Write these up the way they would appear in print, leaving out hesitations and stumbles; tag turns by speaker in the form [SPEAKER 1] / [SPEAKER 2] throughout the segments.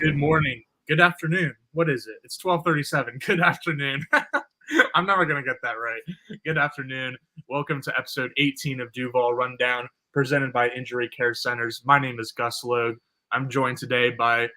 [SPEAKER 1] Good morning. Good afternoon. What is it? It's 12:37. Good afternoon. I'm never going to get that right. Good afternoon. Welcome to episode 18 of Duval Rundown, presented by Injury Care Centers. My name is Gus Logue. I'm joined today by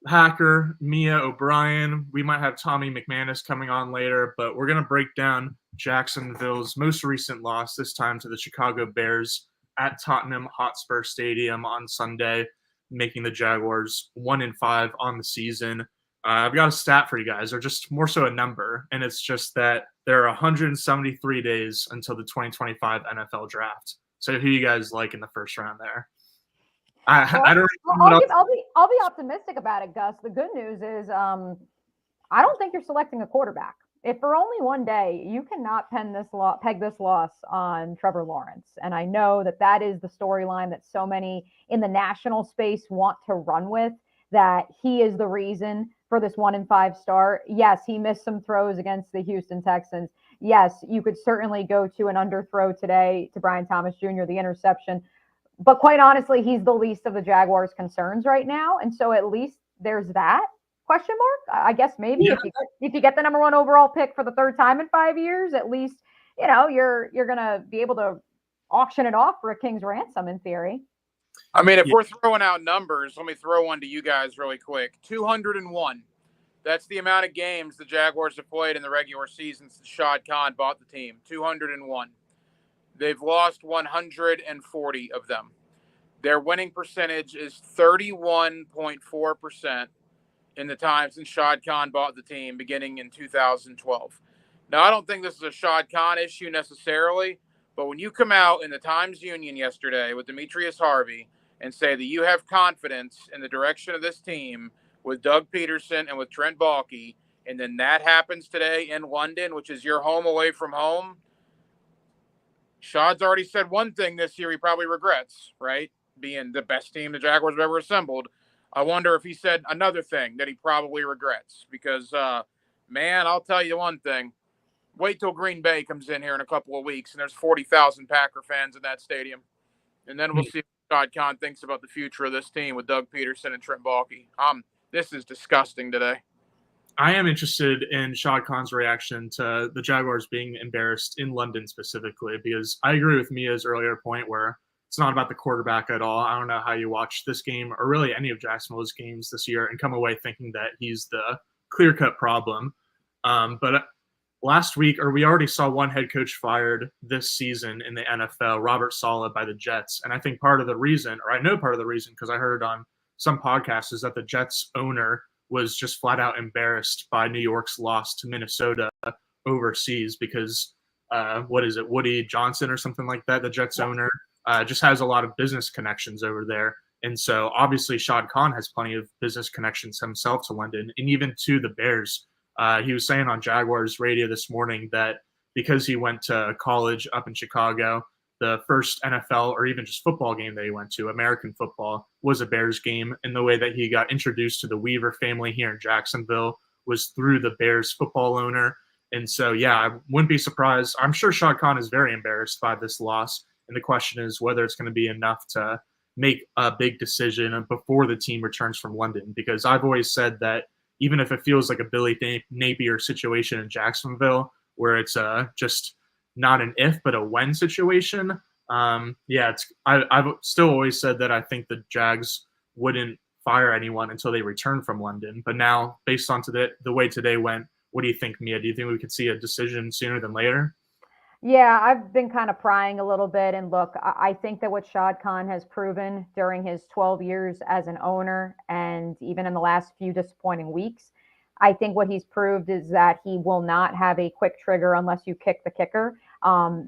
[SPEAKER 1] Hacker, Mia O'Brien. We might have Tommy McManus coming on later, but we're going to break down Jacksonville's most recent loss, this time to the Chicago Bears at Tottenham Hotspur Stadium on Sunday, making the Jaguars 1-5 on the season. I've got a stat for you guys, or just more so a number, and it's just that there are 173 days until the 2025 NFL Draft. So who you guys like in the first round there? I don't know.
[SPEAKER 2] I'll be optimistic about it, Gus. The good news is I don't think you're selecting a quarterback. If for only one day, you cannot peg this loss on Trevor Lawrence. And I know that is the storyline that so many in the national space want to run with, that he is the reason for this 1-5 start. Yes, he missed some throws against the Houston Texans. Yes, you could certainly go to an underthrow today to Brian Thomas Jr., the interception. But quite honestly, he's the least of the Jaguars' concerns right now. And so at least there's that question mark. I guess maybe if you get the number one overall pick for the third time in 5 years, at least, you're going to be able to auction it off for a king's ransom in theory.
[SPEAKER 3] I mean, if we're throwing out numbers, let me throw one to you guys really quick. 201. That's the amount of games the Jaguars have played in the regular season since Shad Khan bought the team. 201. They've lost 140 of them. Their winning percentage is 31.4% in the time since Shad Khan bought the team beginning in 2012. Now, I don't think this is a Shad Khan issue necessarily, but when you come out in the Times Union yesterday with Demetrius Harvey and say that you have confidence in the direction of this team with Doug Peterson and with Trent Baalke, and then that happens today in London, which is your home away from home, Shad's already said one thing this year he probably regrets, right? Being the best team the Jaguars have ever assembled. I wonder if he said another thing that he probably regrets. Because, man, I'll tell you one thing. Wait till Green Bay comes in here in a couple of weeks and there's 40,000 Packer fans in that stadium. And then we'll see what Shad Khan thinks about the future of this team with Doug Peterson and Trent Baalke. This is disgusting today.
[SPEAKER 1] I am interested in Shad Khan's reaction to the Jaguars being embarrassed in London specifically, because I agree with Mia's earlier point where it's not about the quarterback at all. I don't know how you watch this game or really any of Jacksonville's games this year and come away thinking that he's the clear-cut problem. But last week, we already saw one head coach fired this season in the NFL, Robert Saleh by the Jets. And I think part of the reason, or I know part of the reason because I heard it on some podcasts, is that the Jets owner was just flat out embarrassed by New York's loss to Minnesota overseas because, Woody Johnson or something like that, the Jets owner, just has a lot of business connections over there. And so obviously Shad Khan has plenty of business connections himself to London and even to the Bears. He was saying on Jaguars radio this morning that because he went to college up in Chicago, the first NFL or even just football game that he went to, American football, was a Bears game. And the way that he got introduced to the Weaver family here in Jacksonville was through the Bears football owner. And so, yeah, I wouldn't be surprised. I'm sure Shad Khan is very embarrassed by this loss. And the question is whether it's going to be enough to make a big decision before the team returns from London. Because I've always said that even if it feels like a Billy Napier situation in Jacksonville, where it's just not an if, but a when situation. I've still always said that I think the Jags wouldn't fire anyone until they return from London. But now, based on the way today went, what do you think, Mia? Do you think we could see a decision sooner than later?
[SPEAKER 2] Yeah, I've been kind of prying a little bit. And look, I think that what Shad Khan has proven during his 12 years as an owner and even in the last few disappointing weeks, I think what he's proved is that he will not have a quick trigger unless you kick the kicker.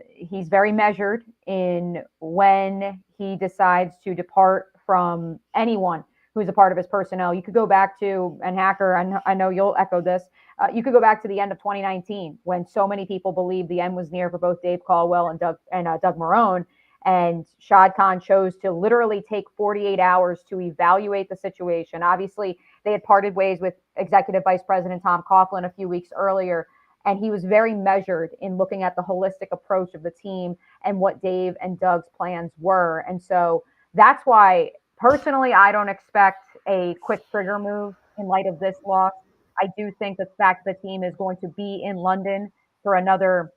[SPEAKER 2] He's very measured in when he decides to depart from anyone who's a part of his personnel. You could go back to, and Hacker, I know you'll echo this, you could go back to the end of 2019 when so many people believed the end was near for both Dave Caldwell and Doug Marrone. And Shad Khan chose to literally take 48 hours to evaluate the situation. Obviously, they had parted ways with Executive Vice President Tom Coughlin a few weeks earlier, and he was very measured in looking at the holistic approach of the team and what Dave and Doug's plans were. And so that's why, personally, I don't expect a quick trigger move in light of this loss. I do think the fact the team is going to be in London for another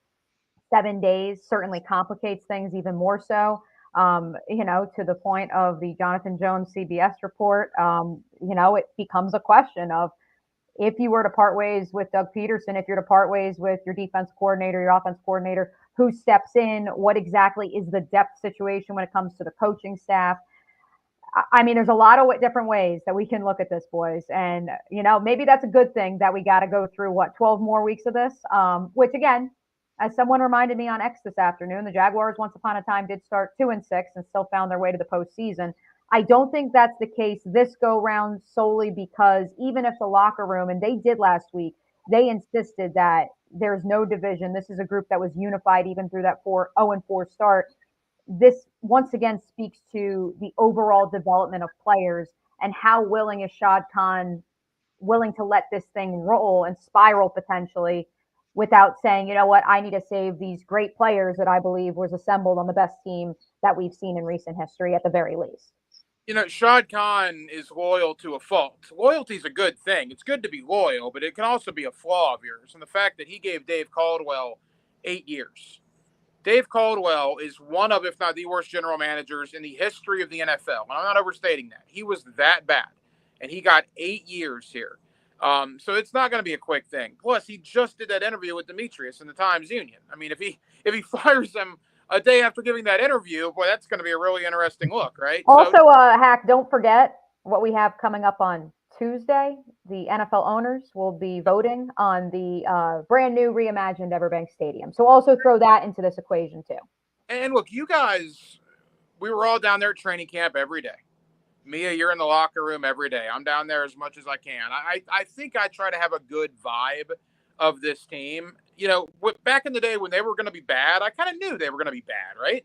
[SPEAKER 2] 7 days certainly complicates things even more so. To the point of the Jonathan Jones CBS report, it becomes a question of if you were to part ways with Doug Peterson, if you're to part ways with your defense coordinator, your offense coordinator, who steps in? What exactly is the depth situation when it comes to the coaching staff? I mean, there's a lot of different ways that we can look at this, boys. And, maybe that's a good thing that we got to go through, 12 more weeks of this, which, again, as someone reminded me on X this afternoon, the Jaguars once upon a time did start 2-6 and still found their way to the postseason. I don't think that's the case this go round solely because even if the locker room, and they did last week, they insisted that there's no division. This is a group that was unified even through that 0-4 start. This once again speaks to the overall development of players and how willing is Shad Khan willing to let this thing roll and spiral potentially without saying, you know what, I need to save these great players that I believe was assembled on the best team that we've seen in recent history at the very least.
[SPEAKER 3] Shad Khan is loyal to a fault. Loyalty is a good thing. It's good to be loyal, but it can also be a flaw of yours. And the fact that he gave Dave Caldwell 8 years. Dave Caldwell is one of, if not the worst general managers in the history of the NFL. And I'm not overstating that. He was that bad. And he got 8 years here. So it's not going to be a quick thing. Plus, he just did that interview with Demetrius in the Times-Union. I mean, if he fires them a day after giving that interview, boy, that's going to be a really interesting look, right?
[SPEAKER 2] Also, Hack, don't forget what we have coming up on Tuesday. The NFL owners will be voting on the brand new reimagined Everbank Stadium. So also throw that into this equation too.
[SPEAKER 3] And look, you guys, we were all down there at training camp every day. Mia, you're in the locker room every day. I'm down there as much as I can. I think I try to have a good vibe of this team. Back in the day when they were going to be bad, I kind of knew they were going to be bad, right?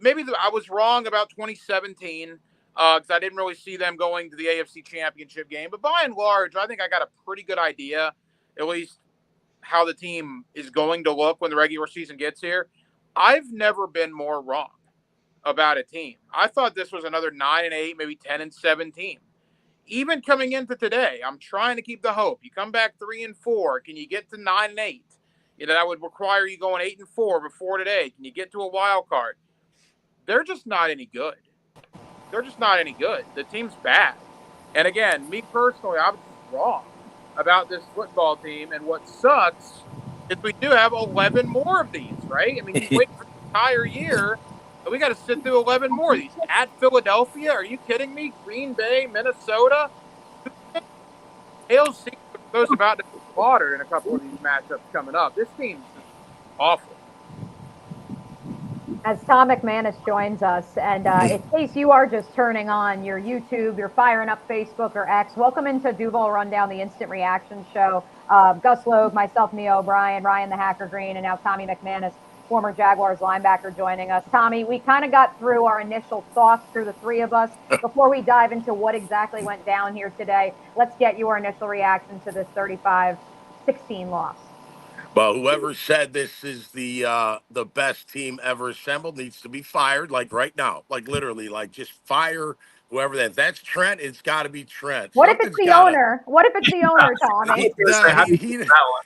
[SPEAKER 3] Maybe I was wrong about 2017 because I didn't really see them going to the AFC Championship game. But by and large, I think I got a pretty good idea, at least how the team is going to look when the regular season gets here. I've never been more wrong about a team. I thought this was another 9-8, maybe 10-7 team. Even coming into today, I'm trying to keep the hope. You come back 3-4. Can you get to 9-8? That would require you going 8-4 before today. Can you get to a wild card? They're just not any good. They're just not any good. The team's bad. And again, me personally, I was wrong about this football team. And what sucks is we do have 11 more of these, right? I mean, you wait for the entire year, and we got to sit through 11 more of these. At Philadelphia, are you kidding me? Green Bay, Minnesota. ALC goes about to be slaughtered in a couple of these matchups coming up. This team's just awful.
[SPEAKER 2] As Tom McManus joins us, and in case you are just turning on your YouTube, you're firing up Facebook or X, welcome into Duval Rundown, the instant reaction show. Gus Logue, myself, Mia O'Brien, Ryan the Hacker Green, and now Tommy McManus, former Jaguars linebacker, joining us. Tommy, we kind of got through our initial thoughts through the three of us. Before we dive into what exactly went down here today, let's get your initial reaction to this 35-16 loss.
[SPEAKER 4] Well, whoever said this is the best team ever assembled needs to be fired, like right now, like literally, like just fire whoever that. That's Trent. It's got to be Trent.
[SPEAKER 2] What if it's the owner? What if it's the owner, Tommy?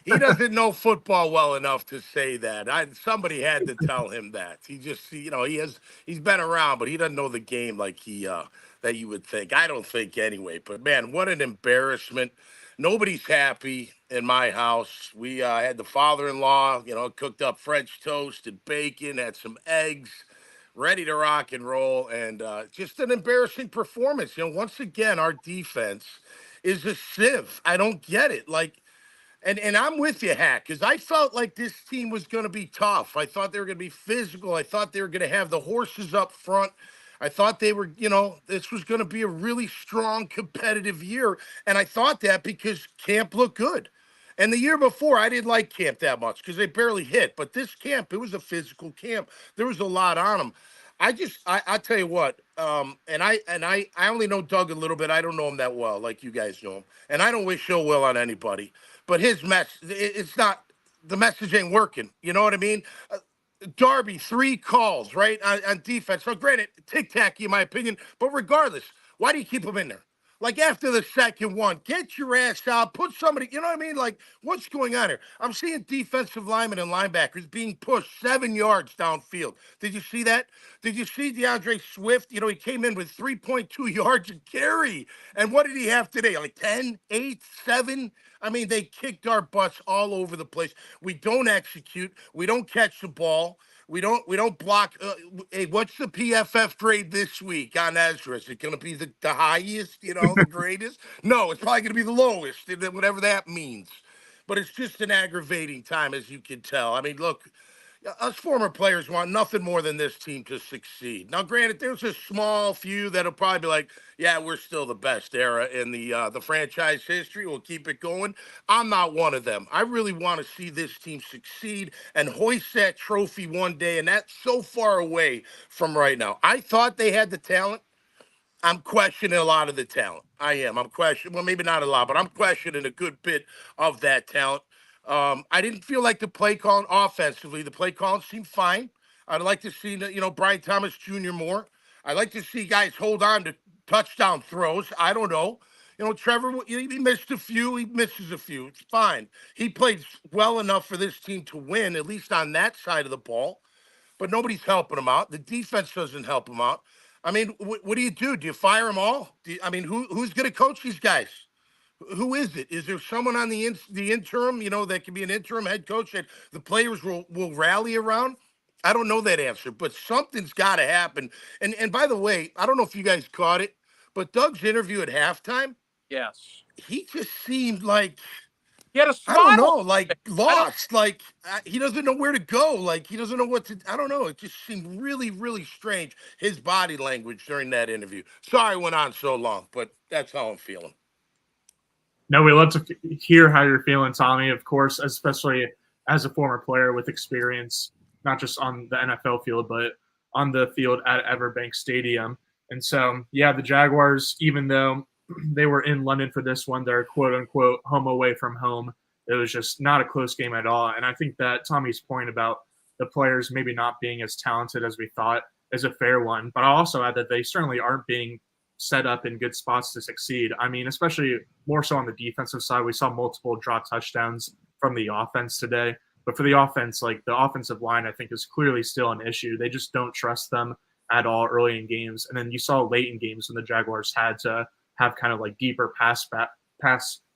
[SPEAKER 4] He doesn't know football well enough to say that. Somebody had to tell him that. He's been around, but he doesn't know the game like that you would think. I don't think anyway. But man, what an embarrassment. Nobody's happy in my house. We had the father-in-law, cooked up French toast and bacon, had some eggs, ready to rock and roll, and just an embarrassing performance. Once again, our defense is a sieve. I don't get it. And I'm with you, Hack, because I felt like this team was going to be tough. I thought they were going to be physical. I thought they were going to have the horses up front. I thought they were, this was going to be a really strong, competitive year. And I thought that because camp looked good. And the year before, I didn't like camp that much because they barely hit. But this camp, it was a physical camp. There was a lot on them. I tell you what, and I only know Doug a little bit. I don't know him that well, like you guys know him. And I don't wish ill will on anybody. But his it's not, the message ain't working. You know what I mean? Darby, 3 calls, right, on defense. So granted, tic-tac, in my opinion, but regardless, why do you keep him in there? Like after the second one, get your ass out, put somebody, you know what I mean? Like, what's going on here? I'm seeing defensive linemen and linebackers being pushed 7 yards downfield. Did you see that? Did you see DeAndre Swift? You know, he came in with 3.2 yards a carry. And what did he have today? Like 10, 8, 7? I mean, they kicked our butts all over the place. We don't execute. We don't catch the ball. We don't block. Hey, what's the PFF grade this week on Ezra? Is it going to be the highest, the greatest? No, it's probably going to be the lowest, whatever that means. But it's just an aggravating time, as you can tell. I mean, look, us former players want nothing more than this team to succeed. Now, granted, there's a small few that'll probably be like, yeah, we're still the best era in the franchise history. We'll keep it going. I'm not one of them. I really want to see this team succeed and hoist that trophy one day, and that's so far away from right now. I thought they had the talent. I'm questioning a lot of the talent. I am. I'm questioning, well, maybe not a lot, but I'm questioning a good bit of that talent. I didn't feel like the play calling offensively. The play calling seemed fine. I'd like to see, Brian Thomas Jr. more. I'd like to see guys hold on to touchdown throws. I don't know. Trevor, he missed a few. He misses a few. It's fine. He played well enough for this team to win, at least on that side of the ball. But nobody's helping him out. The defense doesn't help him out. I mean, what do you do? Do you fire them all? Who's going to coach these guys? Who is it? Is there someone on the interim, that can be an interim head coach that the players will rally around? I don't know that answer, but something's got to happen. And by the way, I don't know if you guys caught it, but Doug's interview at halftime,
[SPEAKER 3] Yes.
[SPEAKER 4] he just seemed like,
[SPEAKER 3] He had a
[SPEAKER 4] I don't know,
[SPEAKER 3] smile.
[SPEAKER 4] like lost, like he doesn't know where to go. Like he doesn't know what to, I don't know. It just seemed really, really strange. His body language during that interview. Sorry, it went on so long, but that's how I'm feeling.
[SPEAKER 1] No, we love to hear how you're feeling, Tommy, of course, especially as a former player with experience, not just on the NFL field, but on the field at Everbank Stadium. And so, yeah, the Jaguars, even though they were in London for this one, they're quote unquote home away from home. It was just not a close game at all. And I think that Tommy's point about the players maybe not being as talented as we thought is a fair one. But I'll also add that they certainly aren't being set up in good spots to succeed. I mean, especially more so on the defensive side. We saw multiple draw touchdowns from the offense today. But for the offense, like the offensive line, I think is clearly still an issue. They just don't trust them at all early in games. And then you saw late in games when the Jaguars had to have kind of like deeper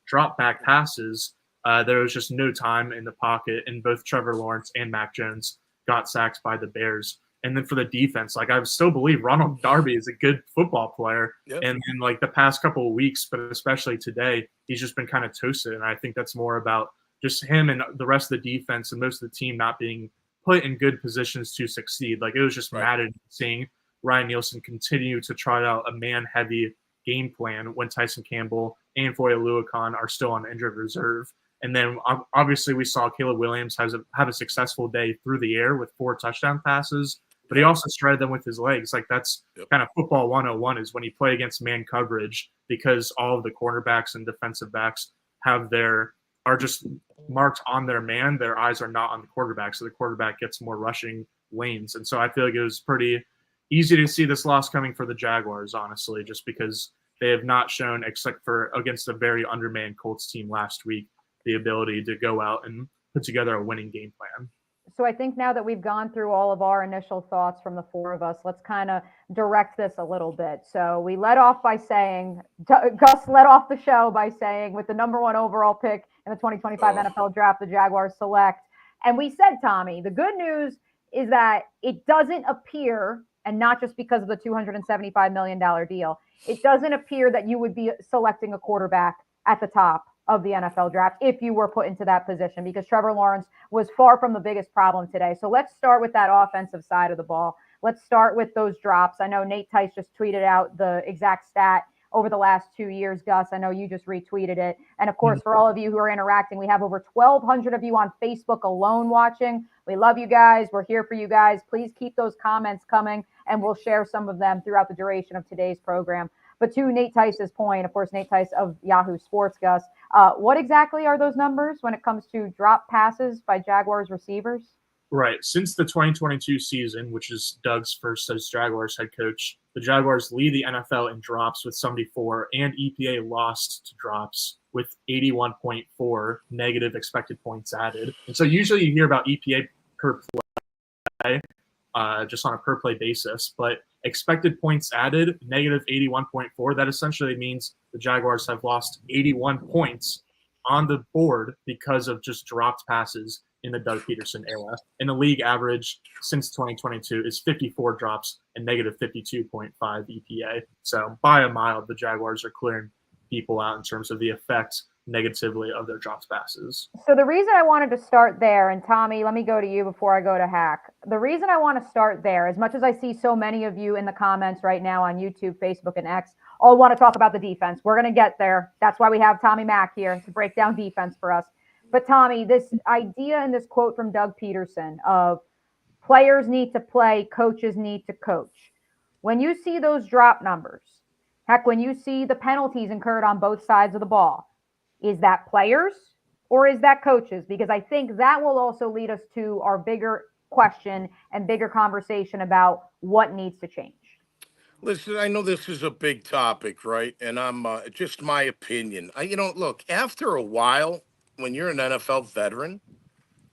[SPEAKER 1] drop back passes. There was just no time in the pocket, and both Trevor Lawrence and Mac Jones got sacked by the Bears. And then for the defense, like I still believe Ronald Darby is a good football player. Yep. And in like the past couple of weeks, but especially today, he's just been kind of toasted. And I think that's more about just him and the rest of the defense and most of the team not being put in good positions to succeed. Like it was just maddening seeing Ryan Nielsen continue to trot out a man-heavy game plan when Tyson Campbell and Foye Oluokun are still on injured reserve. And then obviously we saw Caleb Williams have a successful day through the air with 4 touchdown passes, but he also shredded them with his legs. Like that's kind of football 101 is when you play against man coverage, because all of the cornerbacks and defensive backs are just marked on their man. Their eyes are not on the quarterback. So the quarterback gets more rushing lanes. And so I feel like it was pretty easy to see this loss coming for the Jaguars, honestly, just because they have not shown, except for against a very undermanned Colts team last week, the ability to go out and put together a winning game plan.
[SPEAKER 2] So I think now that we've gone through all of our initial thoughts from the 4 of us, let's kind of direct this a little bit. So we led off by saying, Gus led off the show by saying, with the number 1 overall pick in the 2025 NFL draft, the Jaguars select. And we said, Tommy, the good news is that it doesn't appear, and not just because of the $275 million deal, it doesn't appear that you would be selecting a quarterback at the top of the NFL draft if you were put into that position, because Trevor Lawrence was far from the biggest problem today. So let's start with that offensive side of the ball. Let's start with those drops. I know Nate Tice just tweeted out the exact stat over the last 2 years. Gus, I know you just retweeted it. And of course, for all of you who are interacting, we have over 1,200 of you on Facebook alone watching. We love you guys. We're here for you guys. Please keep those comments coming, and we'll share some of them throughout the duration of today's program. But to Nate Tice's point, of course, Nate Tice of Yahoo Sports, Gus, what exactly are those numbers when it comes to drop passes by Jaguars receivers?
[SPEAKER 1] Right. Since the 2022 season, which is Doug's first as Jaguars head coach, the Jaguars lead the NFL in drops with 74, and EPA lost to drops with 81.4 negative expected points added. And so usually you hear about EPA per play, just on a per play basis, but expected points added, negative 81.4, that essentially means the Jaguars have lost 81 points on the board because of just dropped passes in the Doug Peterson era. And the league average since 2022 is 54 drops and negative 52.5 EPA. So by a mile, the Jaguars are clearing people out in terms of the effect negatively of their dropped passes.
[SPEAKER 2] So the reason I wanted to start there, and Tommy, let me go to you before I go to Hack. The reason I want to start there, as much as I see so many of you in the comments right now on YouTube, Facebook, and X, all want to talk about the defense. We're going to get there. That's why we have Tommy Mack here to break down defense for us. But Tommy, this idea and this quote from Doug Peterson of players need to play, coaches need to coach. When you see those drop numbers, heck, when you see the penalties incurred on both sides of the ball, is that players or is that coaches? Because I think that will also lead us to our bigger question and bigger conversation about what needs to change.
[SPEAKER 4] Listen, I know this is a big topic, right? And I'm just my opinion. Look, after a while, when you're an NFL veteran,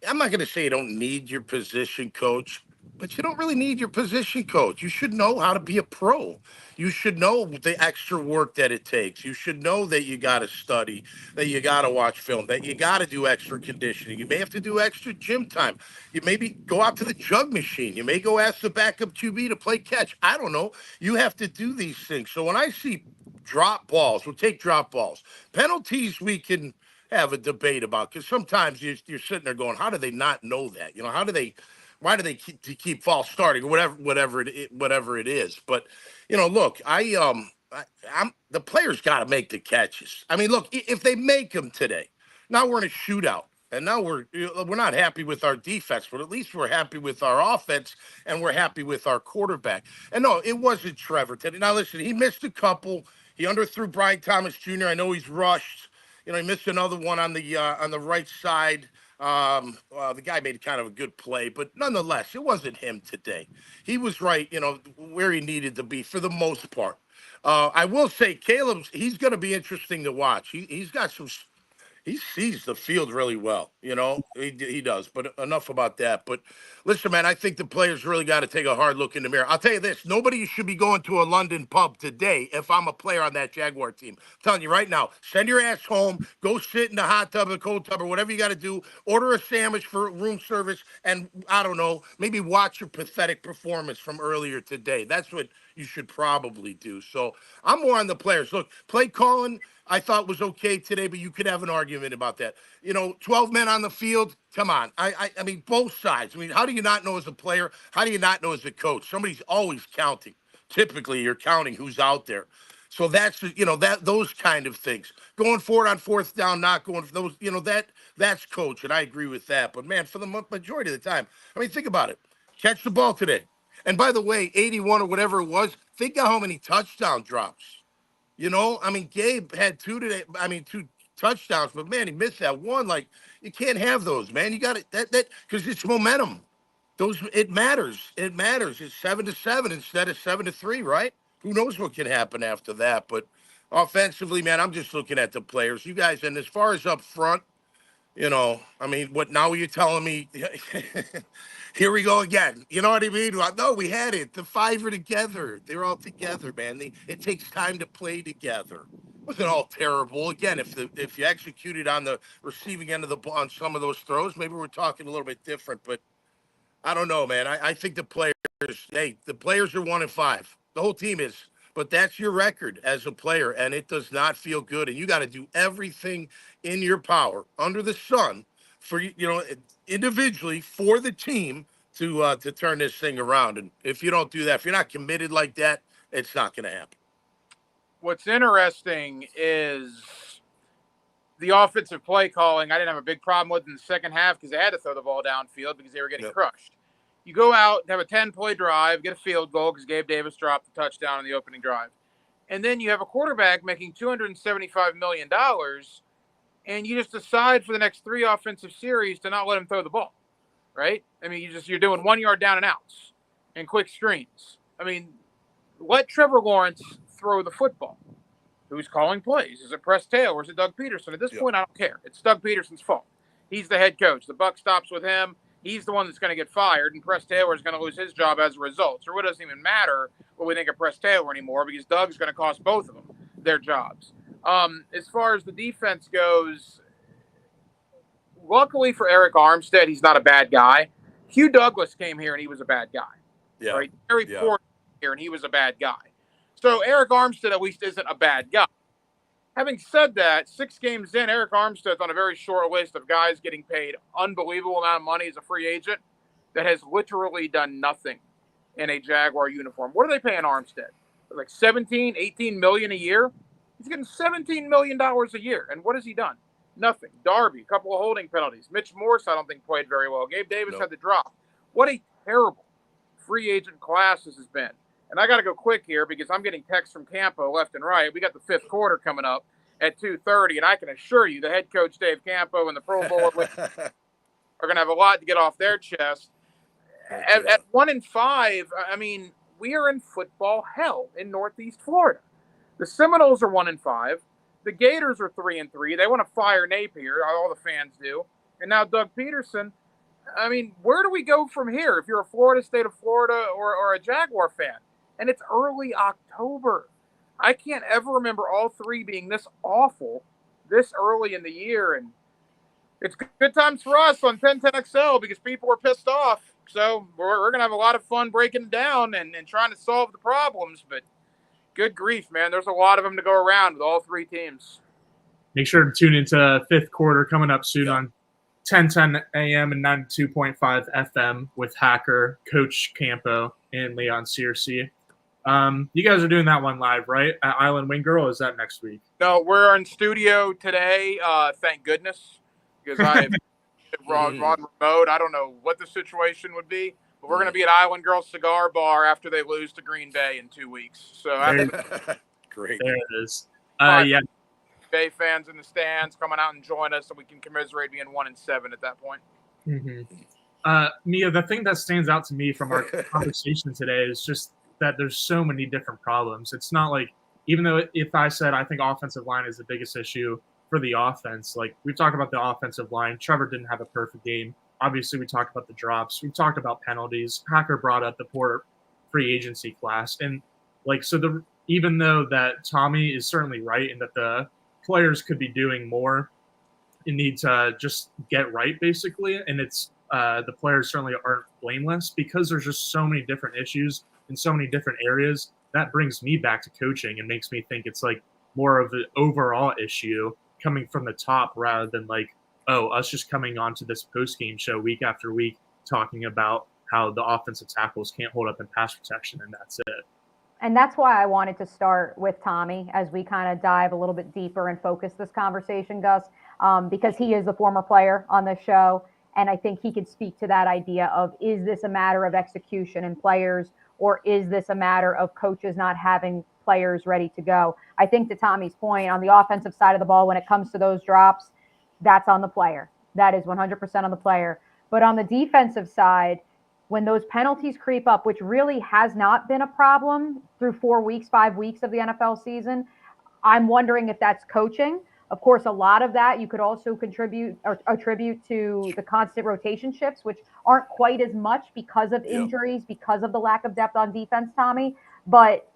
[SPEAKER 4] I'm not going to say you don't need your position coach, but you don't really need your position coach. You should know how to be a pro. You should know the extra work that it takes. You should know that you got to study, that you got to watch film, that you got to do extra conditioning. You may have to do extra gym time. You maybe go out to the jug machine. You may go ask the backup QB to play catch. I don't know. You have to do these things. So when I see drop balls, we'll take drop balls. Penalties we can have a debate about, because sometimes you're sitting there going, how do they not know that? Why do they keep false starting or whatever it is? But look, I'm the players got to make the catches. I mean, look, if they make them today, now we're in a shootout. And now we're not happy with our defense, but at least we're happy with our offense and we're happy with our quarterback. And no, it wasn't Trevor today. Now listen, he missed a couple. He underthrew Brian Thomas Jr. I know he's rushed. He missed another one on the right side. The guy made kind of a good play, but nonetheless, it wasn't him today. He was right, where he needed to be for the most part. I will say, he's going to be interesting to watch. He's got some. He sees the field really well, he does. But enough about that. But listen, man, I think the players really got to take a hard look in the mirror. I'll tell you this: nobody should be going to a London pub today if I'm a player on that Jaguar team. I'm telling you right now, send your ass home, go sit in the hot tub, the cold tub, or whatever you got to do. Order a sandwich for room service, and I don't know, maybe watch your pathetic performance from earlier today. That's what you should probably do. So I'm more on the players. Look, play calling, I thought was okay today, but you could have an argument about that. 12 men on the field. Come on. I mean, both sides. I mean, how do you not know as a player? How do you not know as a coach? Somebody's always counting. Typically, you're counting who's out there. So that's, those kind of things. Going forward on fourth down, not going for those, that's coach, and I agree with that. But, man, for the majority of the time, I mean, think about it. Catch the ball today. And by the way, 81 or whatever it was, think of how many touchdown drops. I mean, Gabe had two touchdowns, but man, he missed that one. Like, you can't have those, man. You got it that because it's momentum. It matters. It matters. It's 7-7 instead of 7-3, right? Who knows what can happen after that? But offensively, man, I'm just looking at the players. You guys, and as far as up front, I mean, what now you're telling me, here we go again. You know what I mean? Well, no, we had it. The five are together. They're all together, man. It takes time to play together. It wasn't all terrible. Again, if you executed on the receiving end of the ball on some of those throws, maybe we're talking a little bit different. But I don't know, man. I think the players are 1-5. The whole team is. But that's your record as a player, and it does not feel good. And you got to do everything in your power under the sun for individually for the team to turn this thing around. And if you don't do that, if you're not committed like that, it's not going to happen.
[SPEAKER 3] What's interesting is the offensive play calling. I didn't have a big problem with in the second half because they had to throw the ball downfield because they were getting crushed. You go out and have a 10-play drive, get a field goal because Gabe Davis dropped the touchdown in the opening drive. And then you have a quarterback making $275 million, and you just decide for the next 3 offensive series to not let him throw the ball. right? I mean, you're doing 1 yard down and outs and quick screens. I mean, let Trevor Lawrence throw the football. Who's calling plays? Is it Press Taylor or is it Doug Peterson? At this point, I don't care. It's Doug Peterson's fault. He's the head coach. The buck stops with him. He's the one that's going to get fired, and Press Taylor is going to lose his job as a result. So it doesn't even matter what we think of Press Taylor anymore because Doug's going to cost both of them their jobs. As far as the defense goes, luckily for Eric Armstead, he's not a bad guy. Hugh Douglas came here and he was a bad guy.
[SPEAKER 4] Yeah.
[SPEAKER 3] Right? Terry Ford came here and he was a bad guy. So Eric Armstead at least isn't a bad guy. Having said that, 6 games in, Eric Armstead's on a very short list of guys getting paid unbelievable amount of money as a free agent that has literally done nothing in a Jaguar uniform. What are they paying Armstead? Like 17, 18 million a year? He's getting $17 million a year. And what has he done? Nothing. Darby, a couple of holding penalties. Mitch Morse, I don't think, played very well. Gabe Davis had the drop. What a terrible free agent class this has been. And I got to go quick here because I'm getting texts from Campo left and right. We got the 5th quarter coming up at 2:30, and I can assure you the head coach, Dave Campo, and the Pro Bowler are going to have a lot to get off their chest. At 1-5, I mean, we are in football hell in Northeast Florida. The Seminoles are 1-5. The Gators are 3-3. They want to fire Napier. All the fans do. And now Doug Peterson. I mean, where do we go from here if you're a Florida State of Florida or a Jaguar fan? And it's early October. I can't ever remember all 3 being this awful this early in the year. And it's good times for us on 1010XL because people were pissed off. So we're going to have a lot of fun breaking it down and trying to solve the problems. But good grief, man. There's a lot of them to go around with all 3 teams.
[SPEAKER 1] Make sure to tune into 5th quarter coming up soon on 10:10 a.m. and 92.5 FM with Hacker, Coach Campo, and Leon Searcy. You guys are doing that one live, right? At Island Wing Girl, or is that next week?
[SPEAKER 3] No, we're in studio today. Thank goodness, because I on remote. I don't know what the situation would be, but we're going to be at Island Girl Cigar Bar after they lose to Green Bay in 2 weeks. So
[SPEAKER 4] great.
[SPEAKER 1] There it is.
[SPEAKER 3] Bay fans in the stands coming out and join us, so we can commiserate being 1-7 at that point.
[SPEAKER 1] Mm-hmm. Mia, the thing that stands out to me from our conversation today is just that there's so many different problems. It's not like, even though if I said I think offensive line is the biggest issue for the offense, like we've talked about the offensive line. Trevor didn't have a perfect game. Obviously, we talked about the drops. We talked about penalties. Hacker brought up the poor free agency class. And like, so even though that Tommy is certainly right in that the players could be doing more and need to just get right, basically. And it's the players certainly aren't blameless because there's just so many different issues in so many different areas. That brings me back to coaching and makes me think it's like more of an overall issue coming from the top rather than like, oh, us just coming onto this post-game show week after week talking about how the offensive tackles can't hold up in pass protection and that's it.
[SPEAKER 2] And that's why I wanted to start with Tommy as we kind of dive a little bit deeper and focus this conversation, Gus, because he is the former player on this show. And I think he could speak to that idea of, is this a matter of execution and players, or is this a matter of coaches not having players ready to go? I think to Tommy's point, on the offensive side of the ball, when it comes to those drops, that's on the player. That is 100% on the player. But on the defensive side, when those penalties creep up, which really has not been a problem through 4 weeks, 5 weeks of the NFL season, I'm wondering if that's coaching. Of course, a lot of that you could also attribute to the constant rotation shifts, which aren't quite as much because of injuries, because of the lack of depth on defense, Tommy. But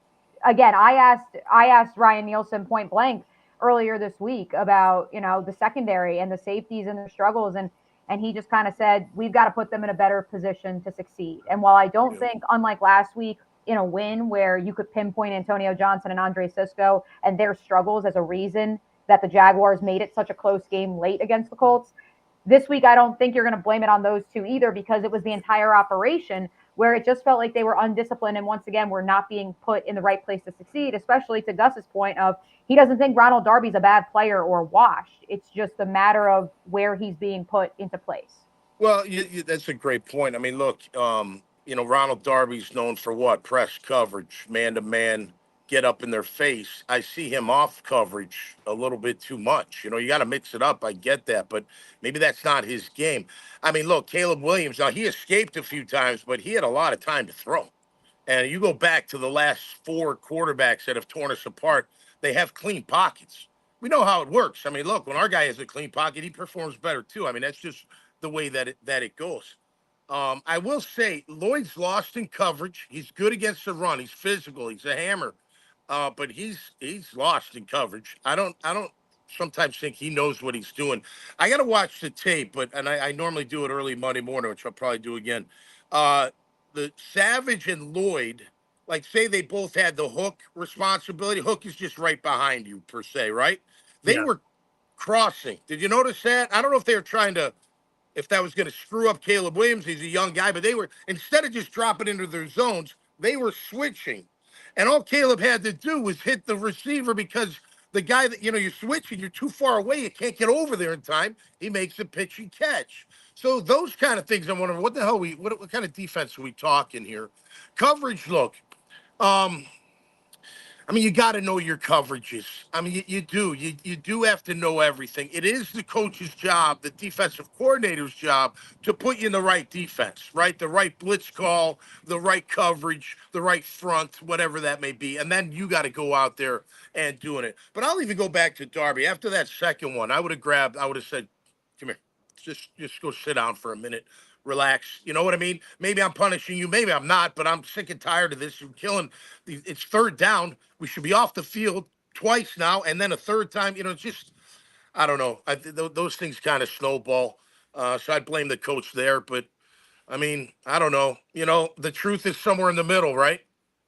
[SPEAKER 2] again, I asked Ryan Nielsen point blank earlier this week about, the secondary and the safeties and their struggles. And he just kind of said, we've got to put them in a better position to succeed. And while I don't think, unlike last week in a win where you could pinpoint Antonio Johnson and Andre Sisco and their struggles as a reason that the Jaguars made it such a close game late against the Colts, this week I don't think you're going to blame it on those two either, because it was the entire operation where it just felt like they were undisciplined and once again were not being put in the right place to succeed, especially to Gus's point of he doesn't think Ronald Darby's a bad player or washed. It's just a matter of where he's being put into place.
[SPEAKER 4] Well, that's a great point. I mean, look, Ronald Darby's known for what? Press coverage, man-to-man, get up in their face. I see him off coverage a little bit too much. You know, you got to mix it up. I get that, but maybe that's not his game. I mean, look, Caleb Williams, now he escaped a few times, but he had a lot of time to throw. And you go back to the last 4 quarterbacks that have torn us apart, they have clean pockets. We know how it works. I mean, look, when our guy has a clean pocket, he performs better too. I mean, that's just the way that it goes. I will say Lloyd's lost in coverage. He's good against the run. He's physical. He's a hammer. But he's lost in coverage. I don't sometimes think he knows what he's doing. I got to watch the tape, but I normally do it early Monday morning, which I'll probably do again. The Savage and Lloyd, like say they both had the hook responsibility. Hook is just right behind you per se, right? They
[SPEAKER 1] Yeah.
[SPEAKER 4] were crossing. Did you notice that? I don't know if they were trying to if that was going to screw up Caleb Williams. He's a young guy, but they were, instead of just dropping into their zones, they were switching. And all Caleb had to do was hit the receiver because the guy that, you're switching, you're too far away. You can't get over there in time. He makes a pitch and catch. So those kind of things, I'm wondering, what the hell what kind of defense are we talking here? Coverage, look, I mean, you got to know your coverages. I mean, you do. You do have to know everything. It is the coach's job, the defensive coordinator's job, to put you in the right defense, right? The right blitz call, the right coverage, the right front, whatever that may be. And then you got to go out there and doing it. But I'll even go back to Darby. After that second one, I would have said, come here, just go sit down for a minute. Relax. You know what I mean? Maybe I'm punishing you. Maybe I'm not, but I'm sick and tired of this. You're killing. It's third down. We should be off the field twice now, and then a third time. It's just, I don't know. Those things kind of snowball. So I'd blame the coach there. But, I mean, I don't know. The truth is somewhere in the middle, right?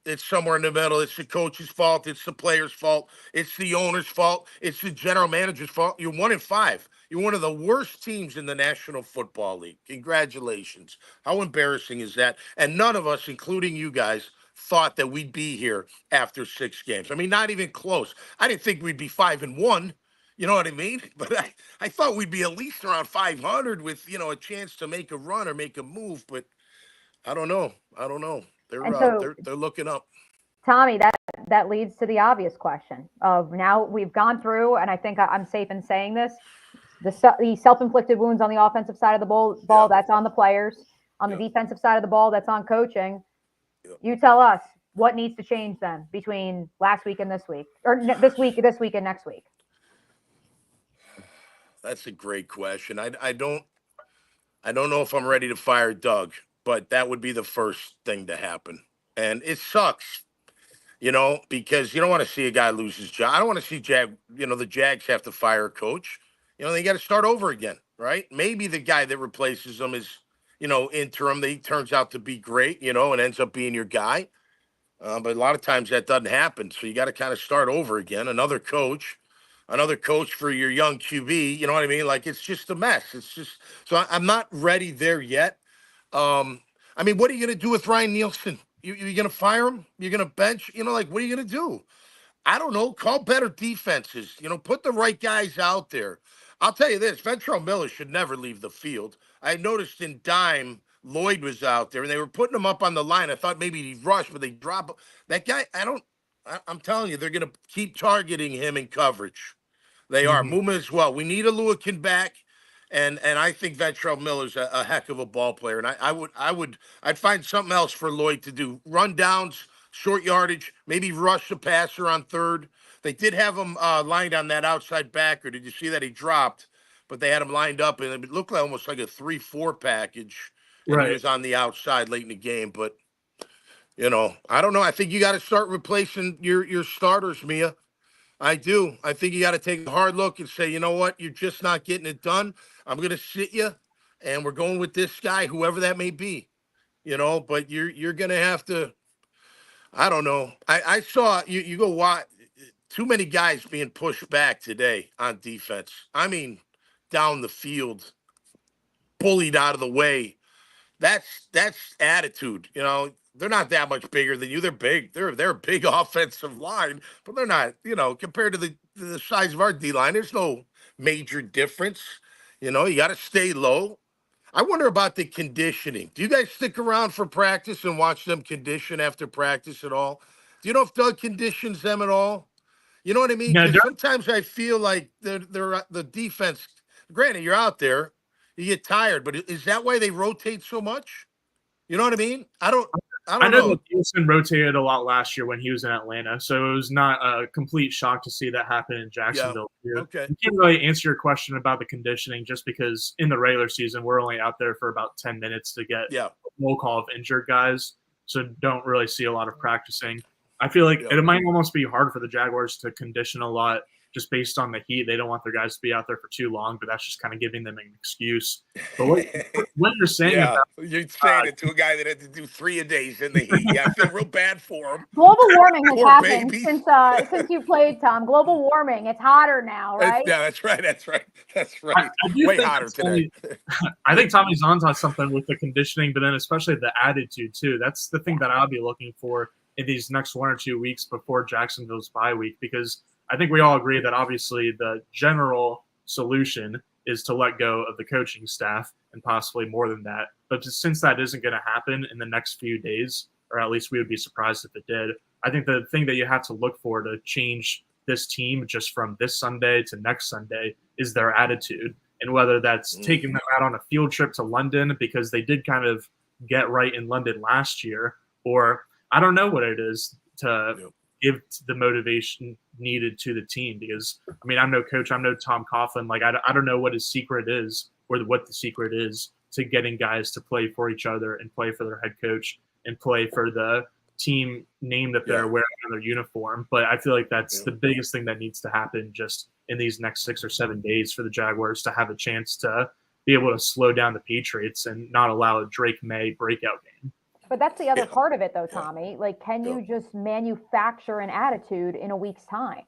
[SPEAKER 4] It's somewhere in the middle. It's the coach's fault. It's the player's fault. It's the owner's fault. It's the general manager's fault. You're 1-5. You're one of the worst teams in the National Football League. Congratulations. How embarrassing is that? And none of us, including you guys, thought that we'd be here after 6 games. I mean, not even close. I didn't think we'd be 5-1. You know what I mean? But I thought we'd be at least around 500 with, a chance to make a run or make a move. But I don't know.
[SPEAKER 2] And so,
[SPEAKER 4] They're looking up.
[SPEAKER 2] Tommy, that leads to the obvious question of now we've gone through, and I think I'm safe in saying this, the self-inflicted wounds on the offensive side of the ball,
[SPEAKER 4] Yeah.
[SPEAKER 2] that's on the players. On the defensive side of the ball, that's on coaching. You tell us what needs to change then between last week and this week, or this week and next week.
[SPEAKER 4] That's a great question. I don't know if I'm ready to fire Doug, but that would be the first thing to happen. And it sucks, because you don't want to see a guy lose his job. I don't want to see the Jags have to fire a coach. They got to start over again, right? Maybe the guy that replaces him is, interim. That he turns out to be great, and ends up being your guy. But a lot of times that doesn't happen. So you got to kind of start over again. Another coach for your young QB. You know what I mean? Like, it's just a mess. It's just, so I'm not ready there yet. I mean, what are you going to do with Ryan Nielsen? You're going to fire him? You're going to bench? What are you going to do? I don't know. Call better defenses. Put the right guys out there. I'll tell you this, Ventrell Miller should never leave the field. I noticed in dime, Lloyd was out there, and they were putting him up on the line. I thought maybe he'd rush, but they drop. That guy, I'm telling you, they're going to keep targeting him in coverage. They are.
[SPEAKER 1] Mhm.
[SPEAKER 4] Muma as well. We need a Lewican back, and I think Ventrell Miller's a heck of a ball player. And I'd find something else for Lloyd to do. Run downs, short yardage, maybe rush the passer on third. They did have him lined on that outside backer. Did you see that he dropped? But they had him lined up, and it looked like almost like a 3-4 package. And he
[SPEAKER 1] Right.
[SPEAKER 4] was on the outside late in the game. But, I don't know. I think you got to start replacing your starters, Mia. I do. I think you got to take a hard look and say, you know what? You're just not getting it done. I'm going to sit you, and we're going with this guy, whoever that may be. But you're going to have to. I don't know. I saw you go watch too many guys being pushed back today on defense. I mean, down the field, bullied out of the way. That's attitude. They're not that much bigger than you. They're big. They're a big offensive line, but they're not. Compared to the size of our D line, there's no major difference. You got to stay low. I wonder about the conditioning. Do you guys stick around for practice and watch them condition after practice at all? Do you know if Doug conditions them at all? You know what I mean?
[SPEAKER 1] Yeah,
[SPEAKER 4] Because sometimes I feel like they're the defense. Granted, you're out there, you get tired, but is that why they rotate so much? You know what I mean? I
[SPEAKER 1] I
[SPEAKER 4] don't
[SPEAKER 1] know
[SPEAKER 4] know.
[SPEAKER 1] that Houston rotated a lot last year when he was in Atlanta, so it was not a complete shock to see that happen in
[SPEAKER 4] Yeah.
[SPEAKER 1] Jacksonville.
[SPEAKER 4] Okay.
[SPEAKER 1] You can't really answer your question about the conditioning just because in the regular season we're only out there for about 10 minutes to get
[SPEAKER 4] Yeah.
[SPEAKER 1] a roll call of injured guys, so don't really see a lot of practicing. I feel like
[SPEAKER 4] Yeah.
[SPEAKER 1] it might almost be hard for the Jaguars to condition a lot just based on the heat. They don't want their guys to be out there for too long, but that's just kind of giving them an excuse. But what you're saying
[SPEAKER 4] Yeah,
[SPEAKER 1] about
[SPEAKER 4] you're saying it to a guy that had to do 3 a days in the heat. Yeah, I feel real bad for him.
[SPEAKER 2] Global warming has
[SPEAKER 4] Poor
[SPEAKER 2] happened
[SPEAKER 4] babies.
[SPEAKER 2] since you played, Tom. Global warming. It's hotter now, right?
[SPEAKER 4] Yeah, that's right. That's right.
[SPEAKER 1] I do
[SPEAKER 4] Way
[SPEAKER 1] think
[SPEAKER 4] hotter today.
[SPEAKER 1] I think Tommy's onto something with the conditioning, but then especially the attitude too. That's the thing that I'll be looking for in these next 1 or 2 weeks before Jacksonville's bye week, because I think we all agree that obviously the general solution is to let go of the coaching staff and possibly more than that. But since that isn't going to happen in the next few days, or at least we would be surprised if it did, I think the thing that you have to look for to change this team just from this Sunday to next Sunday is their attitude. And whether that's taking them out on a field trip to London because they did kind of get right in London last year, or I don't know what it is to give the motivation needed to the team. Because, I mean, I'm no coach. I'm no Tom Coughlin. Like, I don't know what his secret is or what the secret is to getting guys to play for each other and play for their head coach and play for the team name that they're wearing on their uniform. But I feel like that's the biggest thing that needs to happen just in these next 6 or 7 days for the Jaguars to have a chance to be able to slow down the Patriots and not allow a Drake May breakout game.
[SPEAKER 2] But that's the other part of it, though, Tommy. Like, can you just manufacture an attitude in a week's time?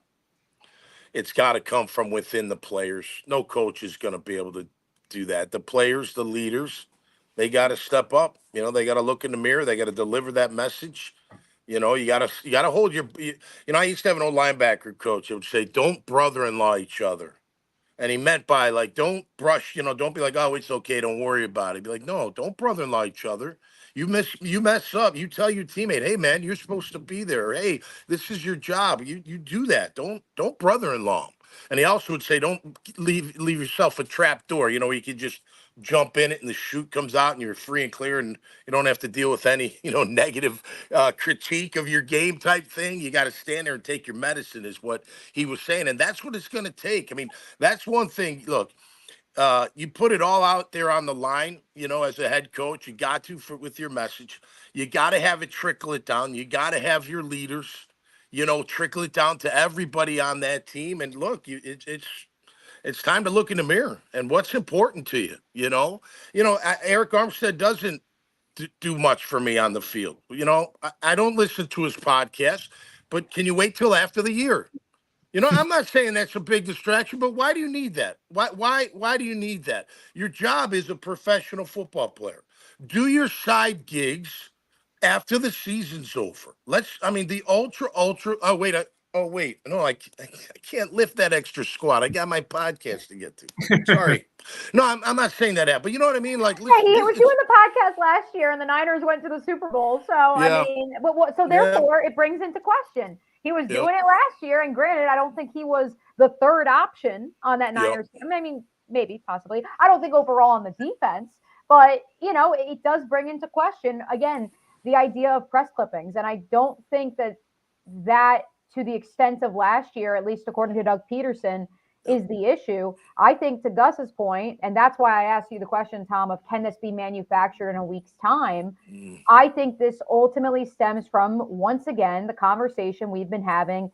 [SPEAKER 4] It's got to come from within the players. No coach is going to be able to do that. The players, the leaders, they got to step up. You know, they got to look in the mirror. They got to deliver that message. You know, you got to hold your. You know, I used to have an old linebacker coach. He would say, "Don't brother-in-law each other," and he meant by like, don't brush. You know, don't be like, "Oh, it's okay, don't worry about it." Be like, "No, don't brother-in-law each other. You mess up. You tell your teammate, hey man, you're supposed to be there. Hey, this is your job. You do that. Don't brother-in-law." And he also would say, don't leave yourself a trap door. You know, where you can just jump in it and the chute comes out and you're free and clear and you don't have to deal with any negative critique of your game type thing. You got to stand there and take your medicine, is what he was saying, and that's what it's going to take. I mean, that's one thing. Look, you put it all out there on the line, as a head coach. You got to with your message. You got to have it trickle it down. You got to have your leaders, trickle it down to everybody on that team. And look, it's time to look in the mirror and what's important to you. Eric Armstead doesn't do much for me on the field. I don't listen to his podcast, but can you wait till after the year? I'm not saying that's a big distraction, but why do you need that? Why do you need that? Your job is a professional football player. Do your side gigs after the season's over. The ultra. Oh wait. No, I can't lift that extra squat. I got my podcast to get to. Sorry. No, I'm not saying that, but you know what I mean? Like, listen,
[SPEAKER 2] he was doing the podcast last year, and the Niners went to the Super Bowl. So I mean, therefore, it brings into question. He was doing it last year, and granted, I don't think he was the third option on that Niners team. I mean, maybe, possibly. I don't think overall on the defense, but, it does bring into question, again, the idea of press clippings. And I don't think that to the extent of last year, at least according to Doug Peterson, is the issue. I think to Gus's point, and that's why I asked you the question, Tom, of can this be manufactured in a week's time? I think this ultimately stems from, once again, the conversation we've been having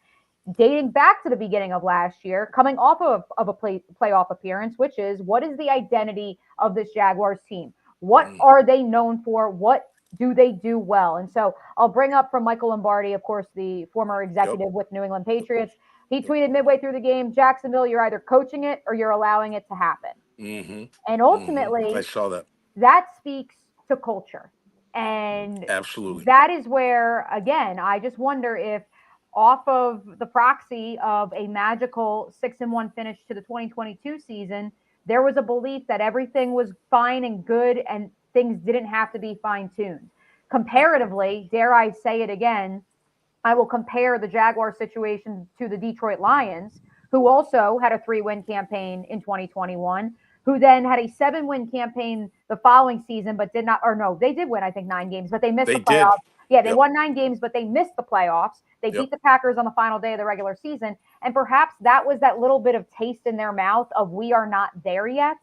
[SPEAKER 2] dating back to the beginning of last year, coming off of a playoff appearance, which is, what is the identity of this Jaguars team? What are they known for? What do they do well? And so I'll bring up from Michael Lombardi, of course, the former executive with New England Patriots. He tweeted midway through the game, Jacksonville, you're either coaching it or you're allowing it to happen. And ultimately,
[SPEAKER 4] I saw that.
[SPEAKER 2] That speaks to culture. And
[SPEAKER 4] absolutely,
[SPEAKER 2] that is where, again, I just wonder if off of the proxy of a magical 6-1 finish to the 2022 season, there was a belief that everything was fine and good and things didn't have to be fine-tuned. Comparatively, dare I say it again, I will compare the Jaguar situation to the Detroit Lions, who also had a 3-win campaign in 2021, who then had a 7-win campaign the following season, but did not, or no, they did win, I think, 9 games, but they missed the playoffs. Yeah, they won 9 games, but they missed the playoffs. They beat the Packers on the final day of the regular season. And perhaps that was that little bit of taste in their mouth of we are not there yet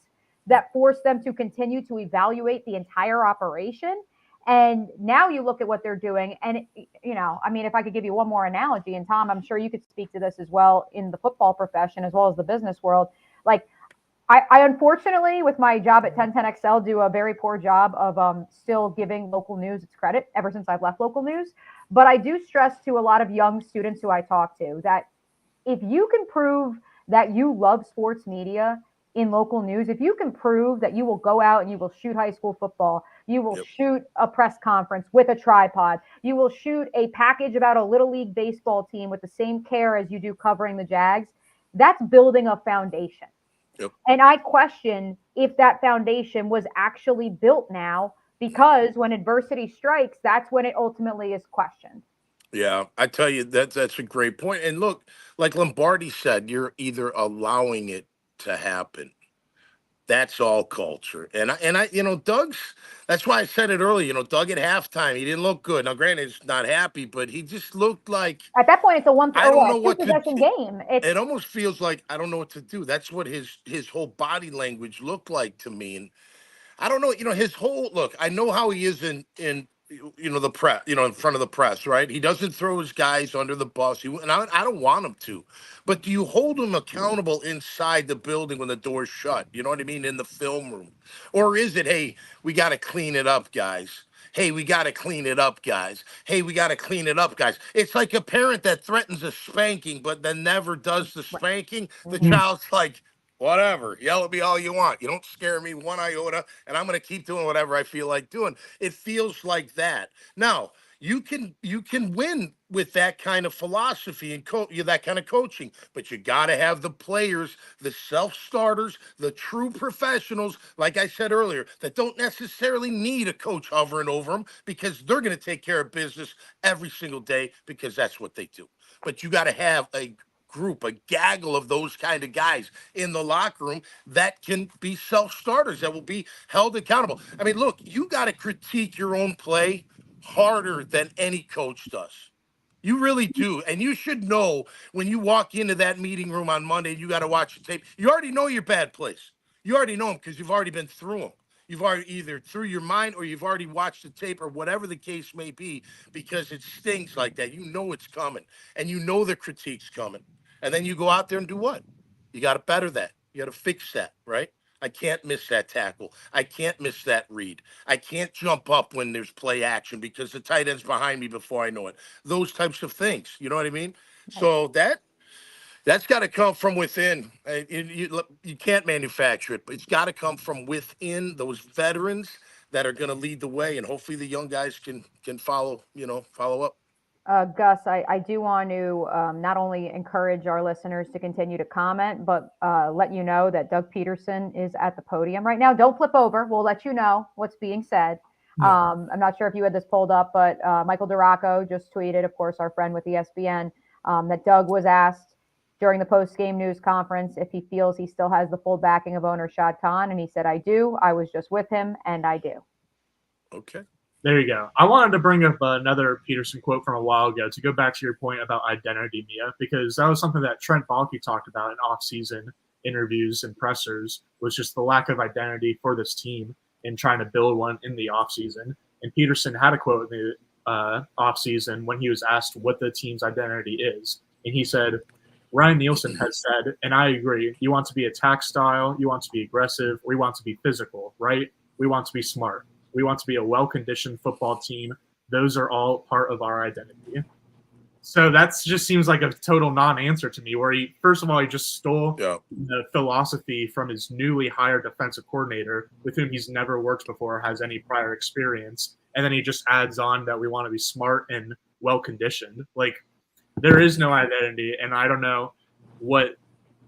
[SPEAKER 2] that forced them to continue to evaluate the entire operation. And now you look at what they're doing. And, I mean, if I could give you one more analogy, and Tom, I'm sure you could speak to this as well in the football profession as well as the business world. Like, I unfortunately, with my job at 1010XL, do a very poor job of still giving local news its credit ever since I've left local news. But I do stress to a lot of young students who I talk to that if you can prove that you love sports media in local news, if you can prove that you will go out and you will shoot high school football, you will shoot a press conference with a tripod, you will shoot a package about a little league baseball team with the same care as you do covering the Jags, that's building a foundation. Yep. And I question if that foundation was actually built now, because when adversity strikes, that's when it ultimately is questioned.
[SPEAKER 4] Yeah, I tell you, that's a great point. And look, like Lombardi said, you're either allowing it to happen. That's all culture. And I, Doug's, that's why I said it earlier, Doug at halftime, he didn't look good. Now, granted, he's not happy, but he just looked like,
[SPEAKER 2] at that point, it's a
[SPEAKER 4] I don't know what
[SPEAKER 2] two-possession game.
[SPEAKER 4] It almost feels like I don't know what to do. That's what his whole body language looked like to me. And I don't know, his whole look. I know how he is in the press, in front of the press, right? He doesn't throw his guys under the bus. And I don't want him to. But do you hold him accountable inside the building when the door's shut? You know what I mean? In the film room. Or is it, hey, we got to clean it up, guys? Hey, we got to clean it up, guys. Hey, we got to clean it up, guys. It's like a parent that threatens a spanking, but then never does the spanking. The child's like, whatever, yell at me all you want. You don't scare me one iota, and I'm going to keep doing whatever I feel like doing. It feels like that. Now, you can win with that kind of philosophy and that kind of coaching, but you got to have the players, the self-starters, the true professionals, like I said earlier, that don't necessarily need a coach hovering over them because they're going to take care of business every single day because that's what they do. But you got to have a group, a gaggle of those kind of guys in the locker room that can be self-starters, that will be held accountable. I mean, look, you got to critique your own play harder than any coach does. You really do. And you should know when you walk into that meeting room on Monday and you got to watch the tape, you already know your bad plays. You already know them because you've already been through them. You've already either through your mind or you've already watched the tape or whatever the case may be, because it stings like that. You know it's coming and you know the critique's coming. And then you go out there and do what? You got to better that. You got to fix that, right? I can't miss that tackle. I can't miss that read. I can't jump up when there's play action because the tight end's behind me before I know it. Those types of things. You know what I mean? So that's got to come from within. You can't manufacture it, but it's got to come from within those veterans that are going to lead the way. And hopefully the young guys can follow up.
[SPEAKER 2] Gus, I do want to not only encourage our listeners to continue to comment, but let you know that Doug Peterson is at the podium right now. Don't flip over. We'll let you know what's being said. I'm not sure if you had this pulled up, but Michael Duraco just tweeted, of course, our friend with ESPN, that Doug was asked during the post-game news conference if he feels he still has the full backing of owner Shad Khan. And he said, I do. I was just with him, and I do.
[SPEAKER 4] Okay.
[SPEAKER 1] There you go. I wanted to bring up another Peterson quote from a while ago to go back to your point about identity, Mia, because that was something that Trent Baalke talked about in off-season interviews and pressers, was just the lack of identity for this team and trying to build one in the off-season. And Peterson had a quote in the off-season when he was asked what the team's identity is. And he said, Ryan Nielsen has said, and I agree, you want to be attack style, you want to be aggressive, we want to be physical, right? We want to be smart. We want to be a well-conditioned football team. Those are all part of our identity. So that just seems like a total non-answer to me, where he, first of all, he just stole the philosophy from his newly hired defensive coordinator, with whom he's never worked before, has any prior experience. And then he just adds on that we want to be smart and well-conditioned. Like, there is no identity, and I don't know what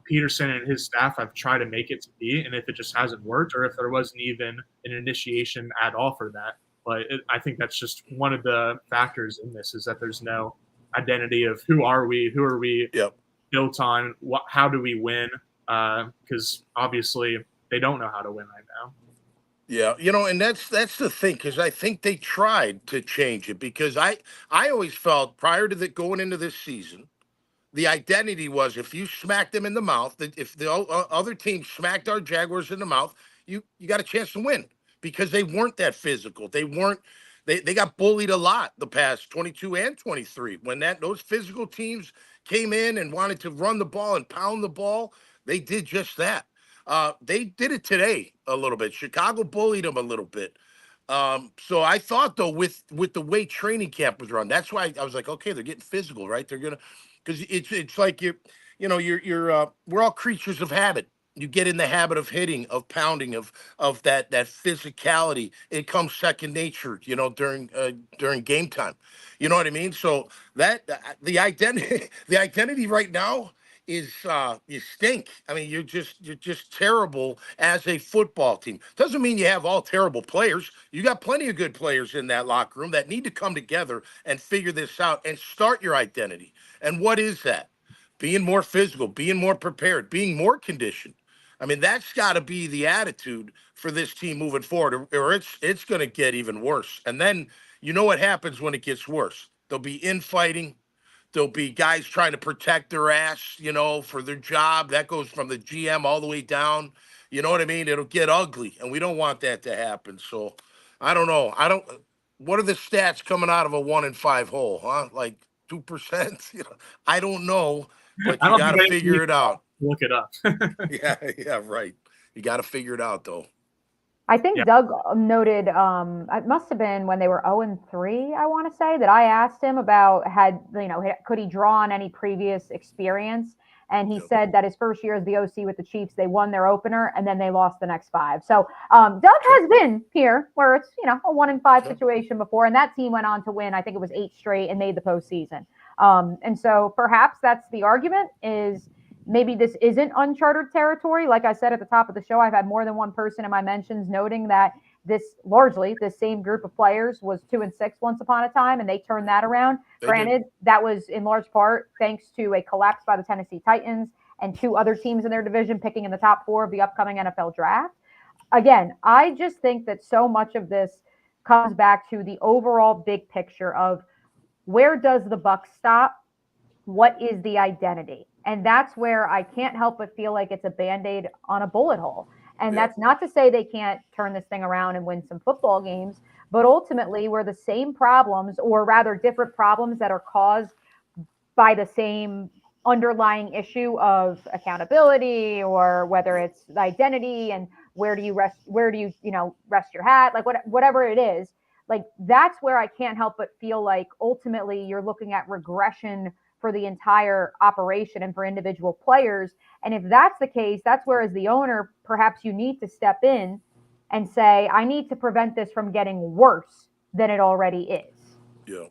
[SPEAKER 1] Peterson and his staff have tried to make it to be, and if it just hasn't worked, or if there wasn't even an initiation at all for that. But I think that's just one of the factors in this, is that there's no identity of who are we
[SPEAKER 4] Yep.
[SPEAKER 1] built on, how do we win, because obviously they don't know how to win right now.
[SPEAKER 4] Yeah, and that's the thing, because I think they tried to change it, because I always felt prior to going into this season, the identity was if you smacked them in the mouth, that if the other team smacked our Jaguars in the mouth, you got a chance to win, because they weren't that physical. They weren't. They got bullied a lot the past 22 and 23. When those physical teams came in and wanted to run the ball and pound the ball, they did just that. They did it today a little bit. Chicago bullied them a little bit. So I thought, though, with the way training camp was run, that's why I was like, okay, they're getting physical, right? They're gonna, because it's like we're all creatures of habit. You get in the habit of hitting, of pounding, of that physicality. It comes second nature, during game time. You know what I mean? So that the identity the identity right now is you stink. I mean, you're just terrible as a football team. Doesn't mean you have all terrible players. You got plenty of good players in that locker room that need to come together and figure this out and start your identity. And what is that? Being more physical, being more prepared, being more conditioned. I mean, that's got to be the attitude for this team moving forward, or it's going to get even worse. And then you know what happens when it gets worse? There'll be infighting. There'll be guys trying to protect their ass, for their job. That goes from the GM all the way down. You know what I mean? It'll get ugly, and we don't want that to happen. So, I don't know. What are the stats coming out of a 1-5 hole? Huh? Like 2%? I don't know, but
[SPEAKER 1] I
[SPEAKER 4] you
[SPEAKER 1] don't
[SPEAKER 4] got to
[SPEAKER 1] think
[SPEAKER 4] figure it out.
[SPEAKER 1] look it up.
[SPEAKER 4] Yeah, right. You got to figure it out, though.
[SPEAKER 2] I think
[SPEAKER 1] Yeah.
[SPEAKER 2] Doug noted, it must have been when they were 0-3, I want to say, that I asked him about could he draw on any previous experience? And he said that his first year as the OC with the Chiefs, they won their opener and then they lost the next 5. So Doug has been here where it's, a 1-5 situation before. And that team went on to win, I think it was 8 straight, and made the postseason. And so perhaps that's the argument, is maybe this isn't uncharted territory. Like I said at the top of the show, I've had more than one person in my mentions noting that this same group of players was 2-6 once upon a time, and they turned that around. Granted, that was in large part thanks to a collapse by the Tennessee Titans and 2 other teams in their division picking in the top 4 of the upcoming NFL draft. Again, I just think that so much of this comes back to the overall big picture of where does the buck stop? What is the identity? And that's where I can't help but feel like it's a Band-Aid on a bullet hole. And that's not to say they can't turn this thing around and win some football games, but ultimately we're the same problems, or rather different problems that are caused by the same underlying issue of accountability, or whether it's the identity and where do you rest your hat, like whatever it is. Like, that's where I can't help but feel like ultimately you're looking at regression for the entire operation and for individual players. And if that's the case, that's where, as the owner, perhaps you need to step in and say, I need to prevent this from getting worse than it already is.
[SPEAKER 4] Yeah.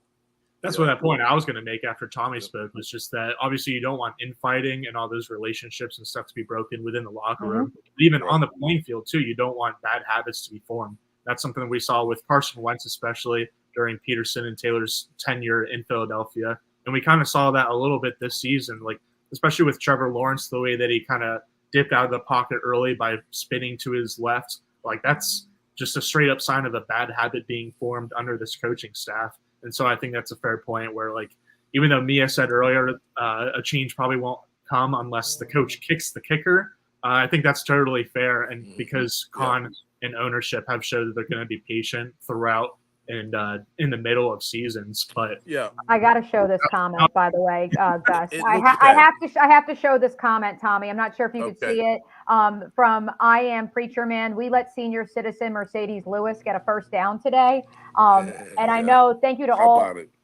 [SPEAKER 1] That's what that point I was going to make after Tommy spoke, was just that obviously you don't want infighting and all those relationships and stuff to be broken within the locker room. Even on the playing field, too, you don't want bad habits to be formed. That's something that we saw with Carson Wentz, especially during Peterson and Taylor's tenure in Philadelphia. And we kind of saw that a little bit this season, like especially with Trevor Lawrence, the way that he kind of dipped out of the pocket early by spinning to his left. Like, that's just a straight up sign of a bad habit being formed under this coaching staff. And so I think that's a fair point where, like, even though Mia said earlier a change probably won't come unless the coach kicks the kicker, I think that's totally fair. And because Khan and ownership have showed that they're going to be patient throughout and in the middle of seasons. But
[SPEAKER 2] I got to show this comment, by the way, Gus. I have to show this comment, Tommy. I'm not sure if you could see it. From I Am Preacher Man, we let senior citizen Mercedes Lewis get a first down today. And I know, thank you to all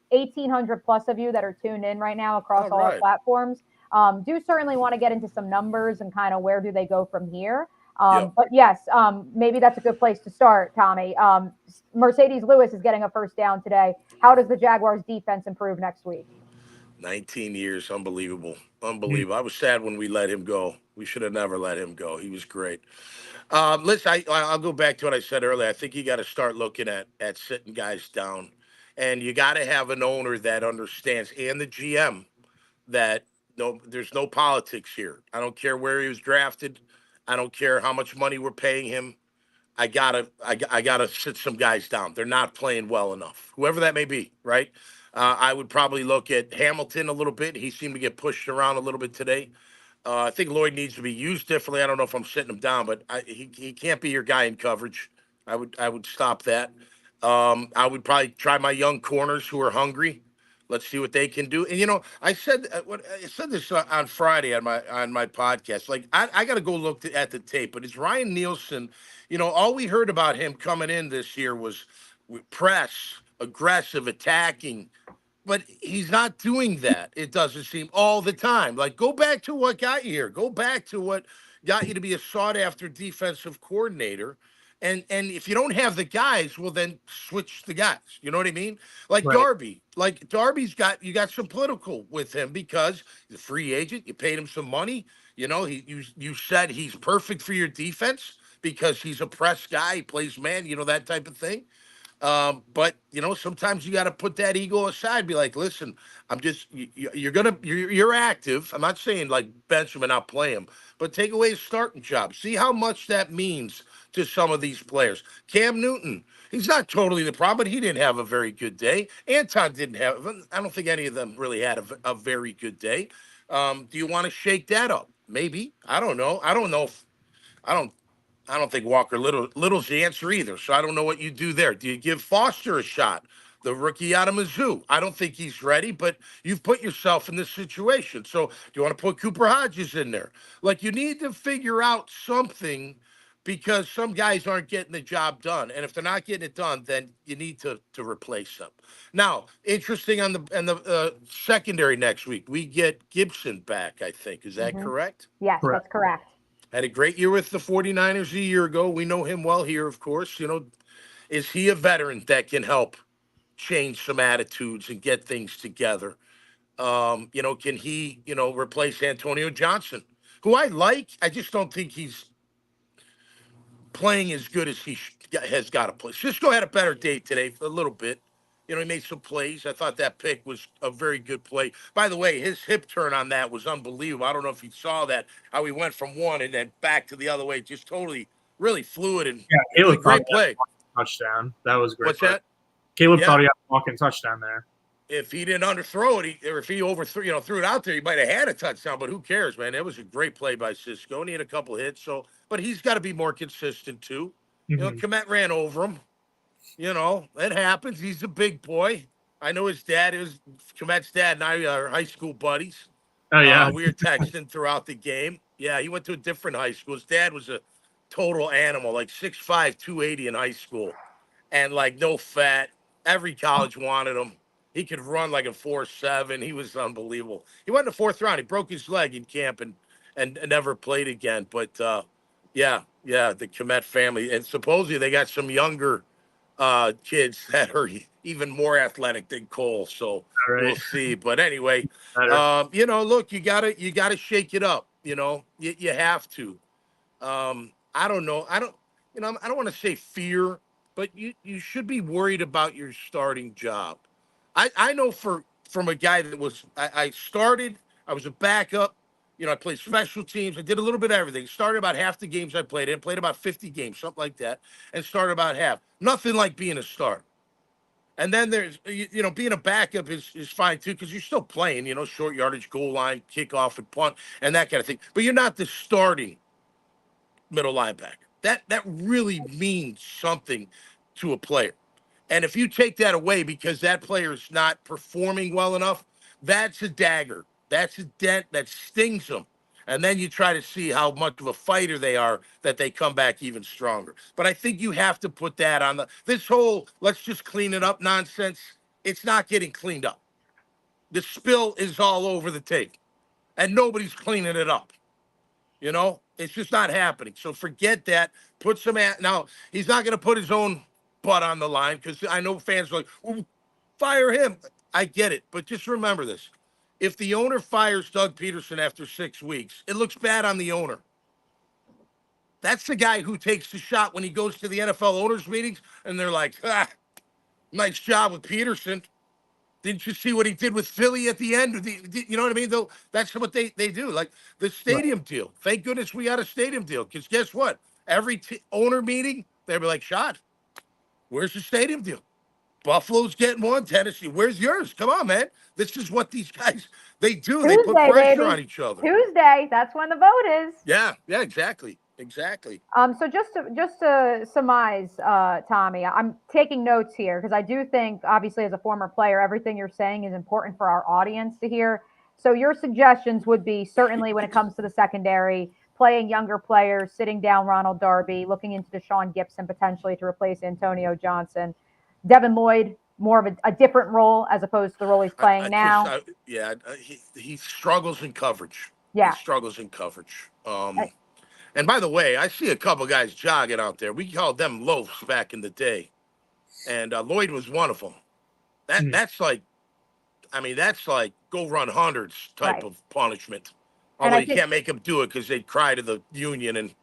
[SPEAKER 2] 1,800 plus of you that are tuned in right now across all our platforms. Do certainly want to get into some numbers and kind of where do they go from here. But yes, maybe that's a good place to start, Tommy. Mercedes Lewis is getting a first down today. How does the Jaguars defense improve next week?
[SPEAKER 4] 19 years. Unbelievable. I was sad when we let him go. We should have never let him go. He was great. Listen, I'll go back to what I said earlier. I think you got to start looking at sitting guys down And you got to have an owner that understands, and the GM, that there's no politics here. I don't care where he was drafted. I don't care how much money we're paying him. I gotta sit some guys down. They're not playing well enough, whoever that may be, right? I would probably look at Hamilton a little bit. He seemed to get pushed around a little bit today. I think Lloyd needs to be used differently. I don't know if I'm sitting him down, but he can't be your guy in coverage. I would stop that. I would probably try my young corners who are hungry. Let's see what they can do. And I said this on Friday on my podcast. Like I got to go look at the tape. But it's Ryan Nielsen. All we heard about him coming in this year was press, aggressive, attacking, but he's not doing that. It doesn't seem all the time. Like, go back to what got you here. Go back to what got you to be a sought after defensive coordinator. And if you don't have the guys, well, then switch the guys. You know what I mean? Like
[SPEAKER 1] Right.
[SPEAKER 4] Darby. Like Darby's you got some political with him because he's a free agent. You paid him some money. You said he's perfect for your defense because he's a press guy. He plays man. That type of thing. But sometimes you got to put that ego aside. Be like, listen, you're active. I'm not saying like bench him and not play him, but take away his starting job. See how much that means to some of these players. Cam Newton, he's not totally the problem, but he didn't have a very good day. Anton didn't have. I don't think any of them really had a very good day. Do you want to shake that up? Maybe. I don't know. I don't know if I don't. I don't think Walker Little's the answer either. So I don't know what you do there. Do you give Foster a shot? The rookie out of Mizzou. I don't think he's ready, but you've put yourself in this situation. So do you want to put Cooper Hodges in there? Like, you need to figure out something because some guys aren't getting the job done. And if they're not getting it done, then you need to replace them. Now, interesting on the secondary next week, we get Gibson back, I think. Is that correct?
[SPEAKER 2] Yes,
[SPEAKER 1] Correct.
[SPEAKER 2] that's correct.
[SPEAKER 4] Had a great year with the 49ers a year ago. We know him well here, of course. Is he a veteran that can help change some attitudes and get things together? Can he, replace Antonio Johnson, who I like? I just don't think he's playing as good as he has got to play. Cisco had a better day today, a little bit. He made some plays. I thought that pick was a very good play. By the way, his hip turn on that was unbelievable. I don't know if you saw that, how he went from one and then back to the other way, just totally, really fluid and
[SPEAKER 1] Caleb
[SPEAKER 4] great play.
[SPEAKER 1] Touchdown. That was great.
[SPEAKER 4] What's that?
[SPEAKER 1] Caleb thought he had a walking touchdown there.
[SPEAKER 4] If he didn't underthrow it, or if he overthrew, threw it out there, he might have had a touchdown. But who cares, man? It was a great play by Cisco, and he had a couple hits. But he's got to be more consistent too. Komet ran over him. It happens. He's a big boy. I know his dad is Komet's dad, and I are high school buddies.
[SPEAKER 1] Oh yeah,
[SPEAKER 4] we were texting throughout the game. Yeah, he went to a different high school. His dad was a total animal, like 6'5", 280 in high school, and like no fat. Every college wanted him. He could run like a 4.7. He was unbelievable. He went in the fourth round. He broke his leg in camp and never played again. But the Komet family, and supposedly they got some younger kids that are even more athletic than Cole. So we'll see. But anyway, look, you gotta shake it up. You have to. I don't know. I don't want to say fear, but you should be worried about your starting job. I know from a guy that was I started. I was a backup. I played special teams. I did a little bit of everything. Started about half the games I played in. Played about 50 games, something like that, and started about half. Nothing like being a starter. And then there's, being a backup is fine too because you're still playing. Short yardage, goal line, kickoff, and punt, and that kind of thing. But you're not the starting middle linebacker. That really means something to a player. And if you take that away because that player is not performing well enough, that's a dagger. That's a dent that stings them. And then you try to see how much of a fighter they are that they come back even stronger. But I think you have to put that on this whole let's just clean it up nonsense. It's not getting cleaned up. The spill is all over the tape and nobody's cleaning it up. It's just not happening. So forget that. Put some now. He's not going to put his own butt on the line because I know fans are like, oh, fire him. I get it, but just remember this: if the owner fires Doug Peterson after 6 weeks, it looks bad on the owner. That's the guy who takes the shot when he goes to the NFL owners meetings, and they're like, Nice job with Peterson. Didn't you see what he did with Philly at the end? You know what I mean? Though that's what they do. Like the stadium deal. Thank goodness we got a stadium deal. Because guess what? Every owner meeting, they'd be like, "Shot, where's the stadium deal? Buffalo's getting one. Tennessee, where's yours? Come on, man. This is what these guys they do. They put
[SPEAKER 2] Tuesday,
[SPEAKER 4] pressure
[SPEAKER 2] baby.
[SPEAKER 4] on each other.
[SPEAKER 2] Tuesday, that's when the vote is.
[SPEAKER 4] Yeah, exactly.
[SPEAKER 2] So just to surmise, Tommy, I'm taking notes here because I do think, obviously, as a former player, everything you're saying is important for our audience to hear. So your suggestions would be certainly when it comes to the secondary, playing younger players, sitting down Ronald Darby, looking into Deshaun Gibson potentially to replace Antonio Johnson, Devin Lloyd, more of a different role as opposed to the role he's playing now.
[SPEAKER 4] He struggles in coverage.
[SPEAKER 2] Yeah.
[SPEAKER 4] He struggles in coverage. And by the way, I see a couple guys jogging out there. We called them loafs back in the day, and Lloyd was one of them. That's like go run hundreds type of punishment. Although you can't make them do it because they'd cry to the union and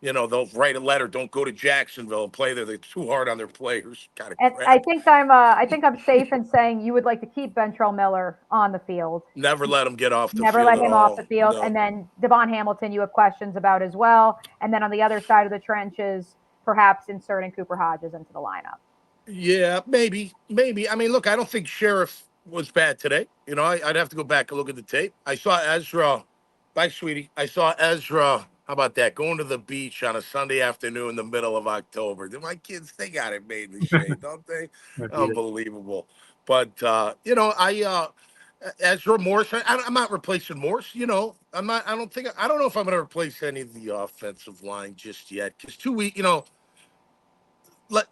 [SPEAKER 4] they'll write a letter. Don't go to Jacksonville and play there. They're too hard on their players. Kind of crap.
[SPEAKER 2] I think I'm safe in saying you would like to keep Ventrell Miller on the field.
[SPEAKER 4] Never let him get off the field.
[SPEAKER 2] Never let him off the field.
[SPEAKER 4] No.
[SPEAKER 2] And then Devon Hamilton, you have questions about as well. And then on the other side of the trenches, perhaps inserting Cooper Hodges into the lineup.
[SPEAKER 4] Yeah, maybe. I mean, look, I don't think Sheriff was bad today. I'd have to go back and look at the tape. I saw Ezra. Bye, sweetie. I saw Ezra. How about that? Going to the beach on a Sunday afternoon in the middle of October. My kids, they got it made in the shade, don't they? Unbelievable. But, Ezra Morse, I'm not replacing Morse. I don't know if I'm going to replace any of the offensive line just yet. Because 2 weeks,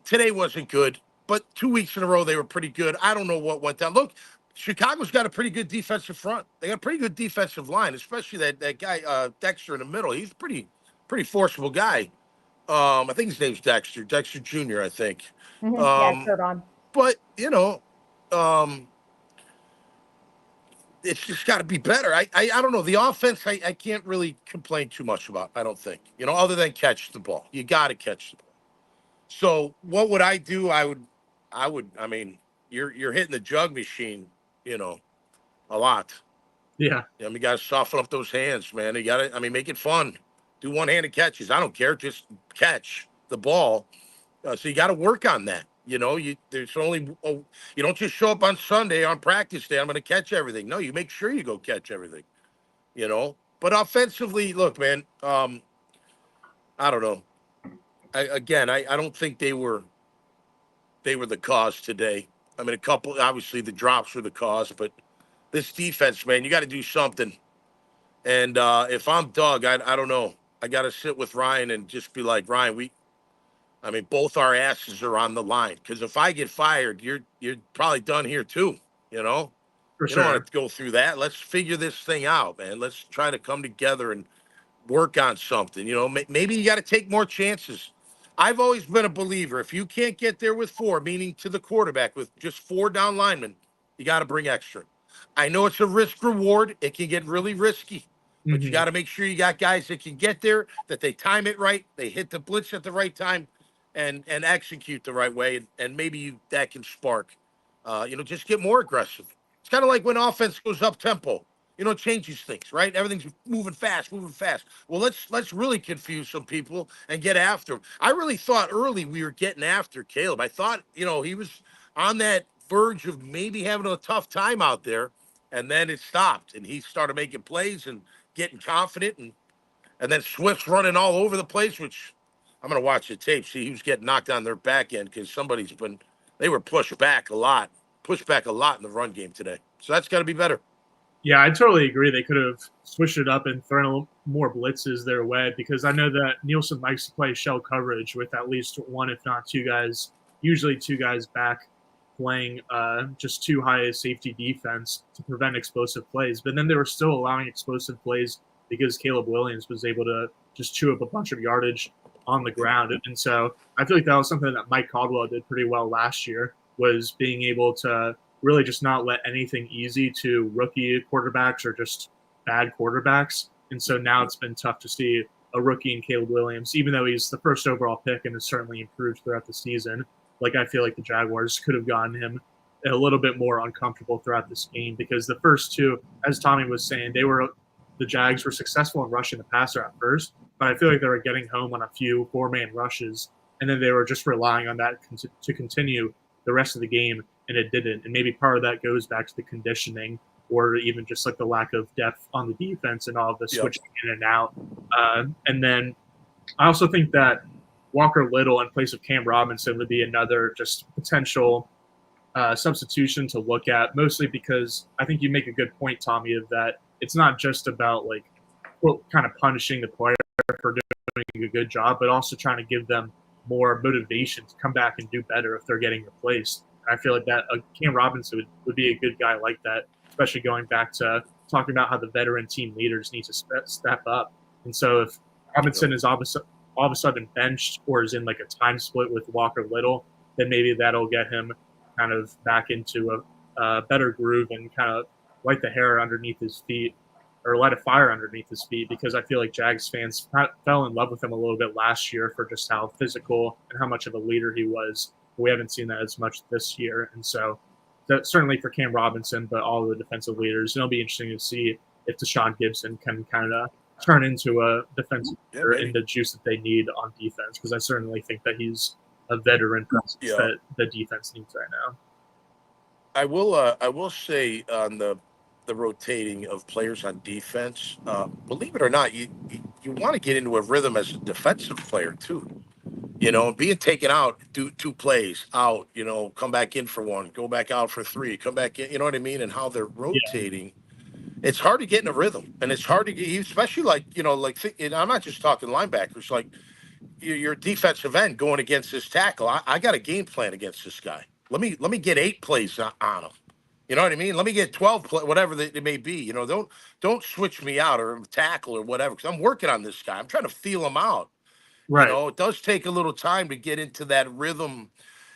[SPEAKER 4] today wasn't good, but 2 weeks in a row, they were pretty good. I don't know what went down. Look, Chicago's got a pretty good defensive front. They got a pretty good defensive line, especially that guy Dexter in the middle. He's a pretty forcible guy. I think his name's Dexter Jr., I think.
[SPEAKER 2] On.
[SPEAKER 4] But, it's just got to be better. I don't know. The offense, I can't really complain too much about, I don't think. Other than catch the ball. You got to catch the ball. So what would I do? I mean, you're hitting the jug machine, a lot.
[SPEAKER 1] Yeah.
[SPEAKER 4] You got to soften up those hands, man. You got to, make it fun. Do one-handed catches. I don't care. Just catch the ball. So you got to work on that. You don't just show up on Sunday on practice day. I'm going to catch everything. No, you make sure you go catch everything, But offensively, look, man, I don't know. I don't think they were the cause today. Obviously the drops were the cause, but this defense, man, you got to do something. And if I'm Doug, I don't know. I got to sit with Ryan and just be like, Ryan, both our asses are on the line. Because if I get fired, you're probably done here too,
[SPEAKER 1] For
[SPEAKER 4] You
[SPEAKER 1] sure.
[SPEAKER 4] don't want to go through that. Let's figure this thing out, man. Let's try to come together and work on something. Maybe you got to take more chances. I've always been a believer. If you can't get there with 4, meaning to the quarterback with just 4 down linemen, you got to bring extra. I know it's a risk reward. It can get really risky, but you got to make sure you got guys that can get there, that they time it right, they hit the blitz at the right time, and execute the right way, and maybe that can spark. Just get more aggressive. It's kind of like when offense goes up tempo. It changes things, right? Everything's moving fast. Well, let's really confuse some people and get after him. I really thought early we were getting after Caleb. I thought, he was on that verge of maybe having a tough time out there, and then it stopped, and he started making plays and getting confident, and then Swift's running all over the place, which I'm going to watch the tape, see he was getting knocked on their back end because they were pushed back a lot in the run game today. So that's got to be better.
[SPEAKER 1] Yeah, I totally agree. They could have switched it up and thrown more blitzes their way because I know that Nielsen likes to play shell coverage with at least one, if not 2 guys, usually 2 guys back playing just too high a safety defense to prevent explosive plays. But then they were still allowing explosive plays because Caleb Williams was able to just chew up a bunch of yardage on the ground. And so I feel like that was something that Mike Caldwell did pretty well last year, was being able to really just not let anything easy to rookie quarterbacks or just bad quarterbacks. And so now it's been tough to see a rookie in Caleb Williams, even though he's the first overall pick and has certainly improved throughout the season, like I feel like the Jaguars could have gotten him a little bit more uncomfortable throughout this game, because the first two, as Tommy was saying, the Jags were successful in rushing the passer at first, but I feel like they were getting home on a few 4-man rushes, and then they were just relying on that to continue the rest of the game, and it didn't. And maybe part of that goes back to the conditioning, or even just like the lack of depth on the defense and all of the switching in and out. And then I also think that Walker Little in place of Cam Robinson would be another just potential substitution to look at, mostly because I think you make a good point, Tommy, of that it's not just about like kind of punishing the player for doing a good job, but also trying to give them more motivation to come back and do better if they're getting replaced. And I feel like that Cam Robinson would be a good guy like that, especially going back to talking about how the veteran team leaders need to step up. And so if Robinson is all of a sudden benched or is in like a time split with Walker Little, then maybe that'll get him kind of back into a better groove and kind of light the hair underneath his feet, or light a fire underneath his feet, because I feel like Jags fans fell in love with him a little bit last year for just how physical and how much of a leader he was. We haven't seen that as much this year. And so that certainly for Cam Robinson, but all the defensive leaders, it'll be interesting to see if Deshaun Gibson can kind of turn into a defensive leader and the juice that they need on defense, because I certainly think that he's a veteran that the defense needs right now.
[SPEAKER 4] I will say on the rotating of players on defense, believe it or not, you want to get into a rhythm as a defensive player too. You know, being taken out, do 2 plays out, you know, come back in for 1, go back out for 3, come back in, you know what I mean? And how they're rotating. Yeah. It's hard to get in a rhythm, and it's hard to get, especially like, you know, like, and I'm not just talking linebackers, like your defensive end going against this tackle. I got a game plan against this guy. Let me get 8 plays on him. You know what I mean? Let me get 12 whatever it may be. You know, don't switch me out or tackle or whatever, because I'm working on this guy. I'm trying to feel him out.
[SPEAKER 1] Right.
[SPEAKER 4] You know, it does take a little time to get into that rhythm.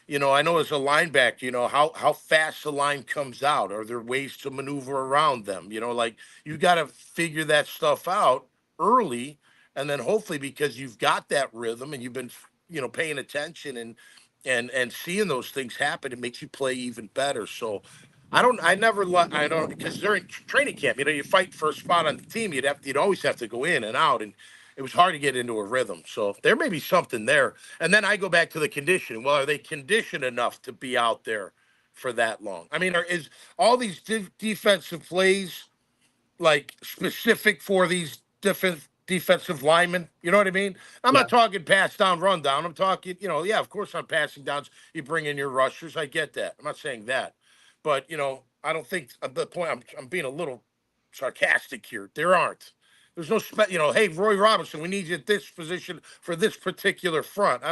[SPEAKER 4] You know, I know as a linebacker, you know, how fast the line comes out. Are there ways to maneuver around them? You know, like you got to figure that stuff out early. And then hopefully, because you've got that rhythm and you've been, you know, paying attention and seeing those things happen, it makes you play even better. So I don't, because during training camp, you know, you fight for a spot on the team. You'd always have to go in and out, and it was hard to get into a rhythm. So there may be something there. And then I go back to the conditioning. Well, are they conditioned enough to be out there for that long? I mean, is all these defensive plays like specific for these defensive linemen? You know what I mean? I'm not talking pass down, run down. I'm talking, you know, yeah, of course on passing downs, you bring in your rushers. I get that. I'm not saying that. But, you know, I don't think at the point I'm being a little sarcastic here. There aren't. There's no, you know, hey, Roy Robinson, we need you at this position for this particular front.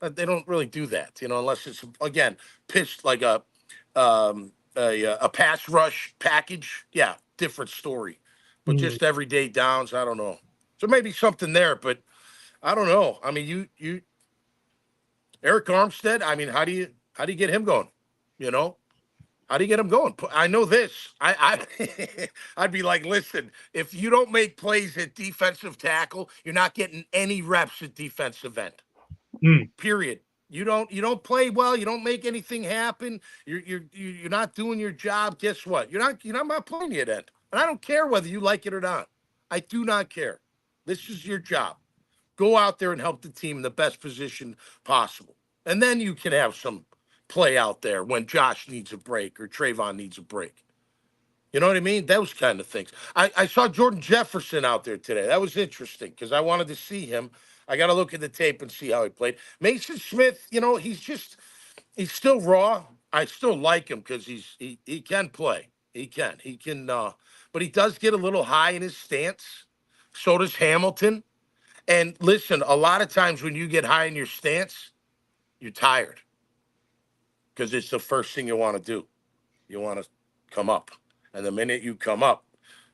[SPEAKER 4] They don't really do that, you know, unless it's, again, pitched like a pass rush package. Yeah, different story. But just everyday downs, I don't know. So maybe something there, but I don't know. I mean, you Eric Armstead, I mean, how do you get him going? You know? How do you get him going? I know this. I'd be like, listen, if you don't make plays at defensive tackle, you're not getting any reps at defensive end. Period. You don't play well. You don't make anything happen. You're not doing your job. Guess what? I'm not playing you at end. And I don't care whether you like it or not. I do not care. This is your job. Go out there and help the team in the best position possible. And then you can have some play out there when Josh needs a break or Trayvon needs a break. You know what I mean? Those kind of things. I saw Jordan Jefferson out there today. That was interesting because I wanted to see him. I got to look at the tape and see how he played. Mason Smith, you know, he's still raw. I still like him because he can play. He can, but he does get a little high in his stance. So does Hamilton. And listen, a lot of times when you get high in your stance, you're tired. Because it's the first thing you want to do. You want to come up. And the minute you come up,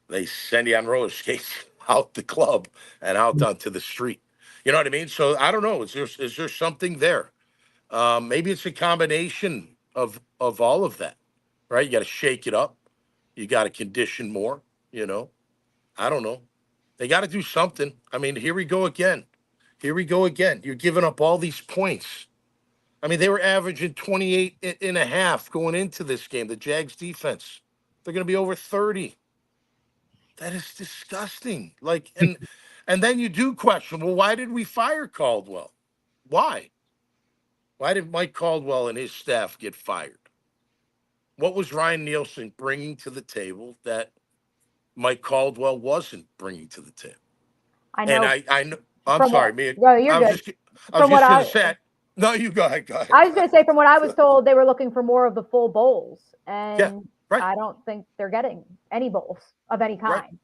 [SPEAKER 4] they send you on roller skates out the club and out onto the street. You know what I mean? So I don't know. Is there something there? Maybe it's a combination of all of that, right? You got to shake it up. You got to condition more, you know. I don't know. They got to do something. I mean, here we go again. You're giving up all these points. I mean, they were averaging 28 and a half going into this game. The Jags defense, they're going to be over 30. That is disgusting. Like, and then you do question, well, why did we fire Caldwell? Why? Why did Mike Caldwell and his staff get fired? What was Ryan Nielsen bringing to the table that Mike Caldwell wasn't bringing to the table?
[SPEAKER 2] I know.
[SPEAKER 4] And I know. I'm sorry, Mia.
[SPEAKER 2] No, you're good.
[SPEAKER 4] I was just going to say. No, you go ahead. Go ahead.
[SPEAKER 2] I was going to say, from what I was told, they were looking for more of the full bowls, and
[SPEAKER 4] yeah, right.
[SPEAKER 2] I don't think they're getting any bowls of any kind.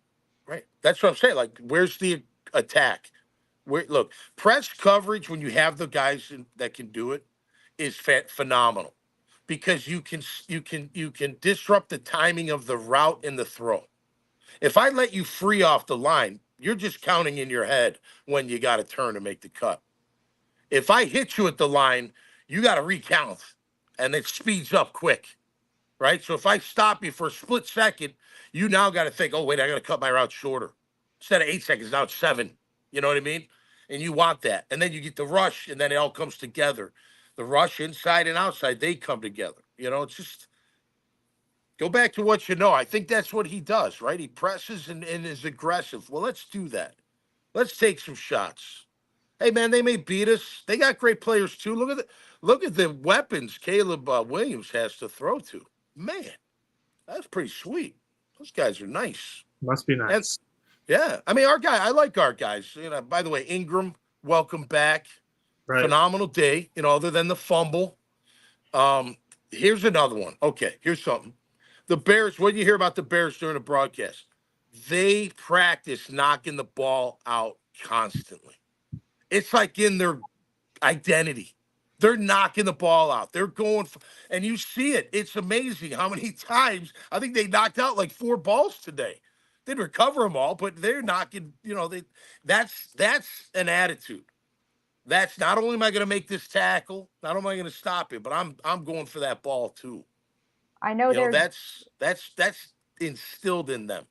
[SPEAKER 4] Right. That's what I'm saying. Like, where's the attack? Look, press coverage when you have the guys that can do it is phenomenal, because you can disrupt the timing of the route and the throw. If I let you free off the line, you're just counting in your head when you got to turn to make the cut. If I hit you at the line, you got to recount, and it speeds up quick, right? So if I stop you for a split second, you now got to think, oh, wait, I got to cut my route shorter. Instead of 8 seconds, now it's 7. You know what I mean? And you want that. And then you get the rush, and then it all comes together. The rush inside and outside, they come together. You know, it's just go back to what you know. I think that's what he does, right? He presses and is aggressive. Well, let's do that. Let's take some shots. Hey, man, they may beat us. They got great players, too. Look at the weapons Caleb Williams has to throw to. Man, that's pretty sweet. Those guys are nice.
[SPEAKER 1] Must be nice.
[SPEAKER 4] Yeah. I mean, I like our guys. You know, by the way, Ingram, welcome back. Right. Phenomenal day, you know, other than the fumble. Here's another one. Okay, here's something. The Bears, what did you hear about the Bears during the broadcast? They practice knocking the ball out constantly. It's like in their identity. They're knocking the ball out. They're going and you see it. It's amazing how many times. I think they knocked out like 4 balls today. They'd recover them all, but they're knocking, you know, that's an attitude. That's not only am I going to make this tackle, not only am I going to stop it, but I'm going for that ball too.
[SPEAKER 2] I know,
[SPEAKER 4] that's instilled in them.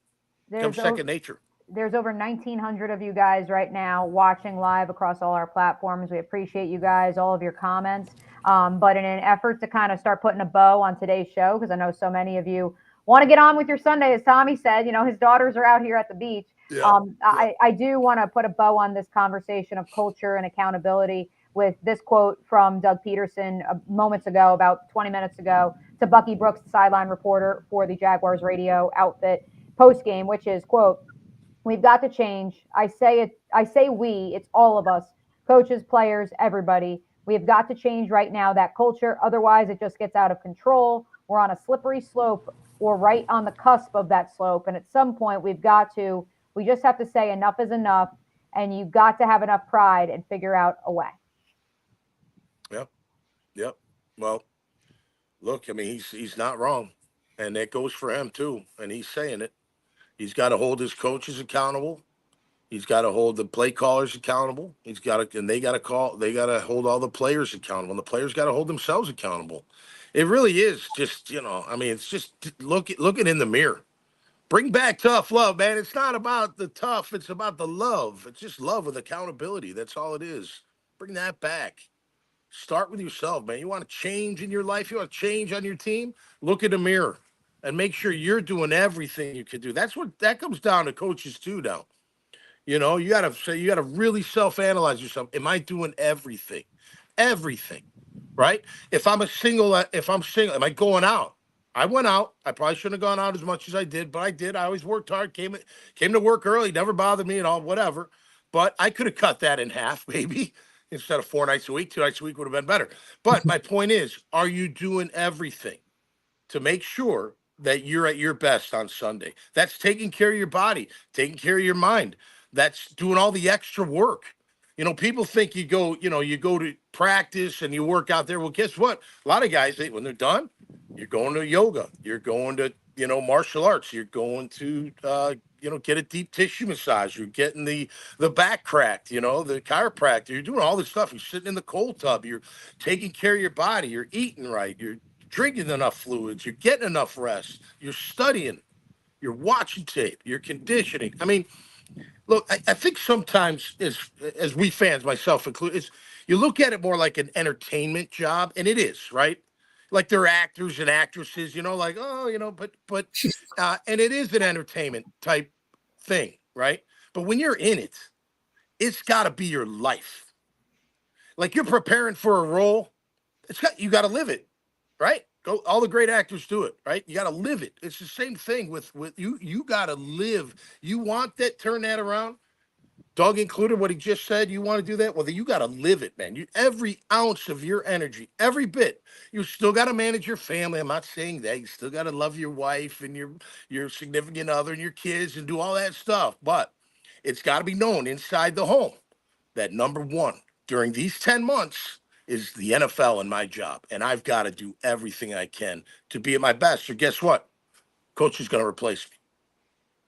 [SPEAKER 4] Becomes second nature.
[SPEAKER 2] There's over 1,900 of you guys right now watching live across all our platforms. We appreciate you guys, all of your comments. But in an effort to kind of start putting a bow on today's show, because I know so many of you want to get on with your Sunday, as Tommy said, you know, his daughters are out here at the beach. Yeah. I do want to put a bow on this conversation of culture and accountability with this quote from Doug Peterson moments ago, about 20 minutes ago, to Bucky Brooks, the sideline reporter for the Jaguars radio outfit postgame, which is, quote, "We've got to change. I say we, it's all of us, coaches, players, everybody. We have got to change right now that culture. Otherwise, it just gets out of control. We're on a slippery slope. We're right on the cusp of that slope. And at some point, we just have to say enough is enough. And you've got to have enough pride and figure out a way."
[SPEAKER 4] Yep. Well, look, I mean, he's not wrong. And that goes for him, too. And he's saying it. He's got to hold his coaches accountable. He's got to hold the play callers accountable. They got to hold all the players accountable. And the players got to hold themselves accountable. It really is just, you know, I mean, it's just looking in the mirror. Bring back tough love, man. It's not about the tough. It's about the love. It's just love with accountability. That's all it is. Bring that back. Start with yourself, man. You want to change in your life? You want to change on your team? Look in the mirror and make sure you're doing everything you can do. That comes down to coaches too now. You know, you got to really self-analyze yourself. Am I doing everything? Everything, right? If I'm single, am I going out? I went out. I probably shouldn't have gone out as much as I did, but I did. I always worked hard, came to work early, never bothered me at all, whatever. But I could have cut that in half, maybe. Instead of 4 nights a week, 2 nights a week would have been better. But my point is, are you doing everything to make sure that you're at your best on Sunday? That's taking care of your body, taking care of your mind. That's doing all the extra work. You know, people think you go to practice and you work out there. Well, guess what? A lot of guys, when they're done, you're going to yoga. You're going to, martial arts. You're going to, get a deep tissue massage. You're getting the back cracked, the chiropractor. You're doing all this stuff. You're sitting in the cold tub. You're taking care of your body. You're eating right. You're drinking enough fluids. You're getting enough rest. You're studying. You're watching tape. You're conditioning. I mean, Look, I think sometimes as we fans, myself included, you look at it more like an entertainment job, and it is, right? Like they're actors and actresses, like, oh, and it is an entertainment type thing, right? But when you're in it, it's got to be your life. Like you're preparing for a role, you got to live it, right? Go. All the great actors do it, right? You got to live it. It's the same thing with you. You got to live. You want that, turn that around. Doug included what he just said. You want to do that? Well, then you got to live it, man. Every ounce of your energy, every bit. You still got to manage your family. I'm not saying that. You still got to love your wife and your significant other and your kids and do all that stuff. But it's got to be known inside the home that number one during these 10 months is the NFL and my job. And I've got to do everything I can to be at my best. Or guess what? Coach is going to replace me.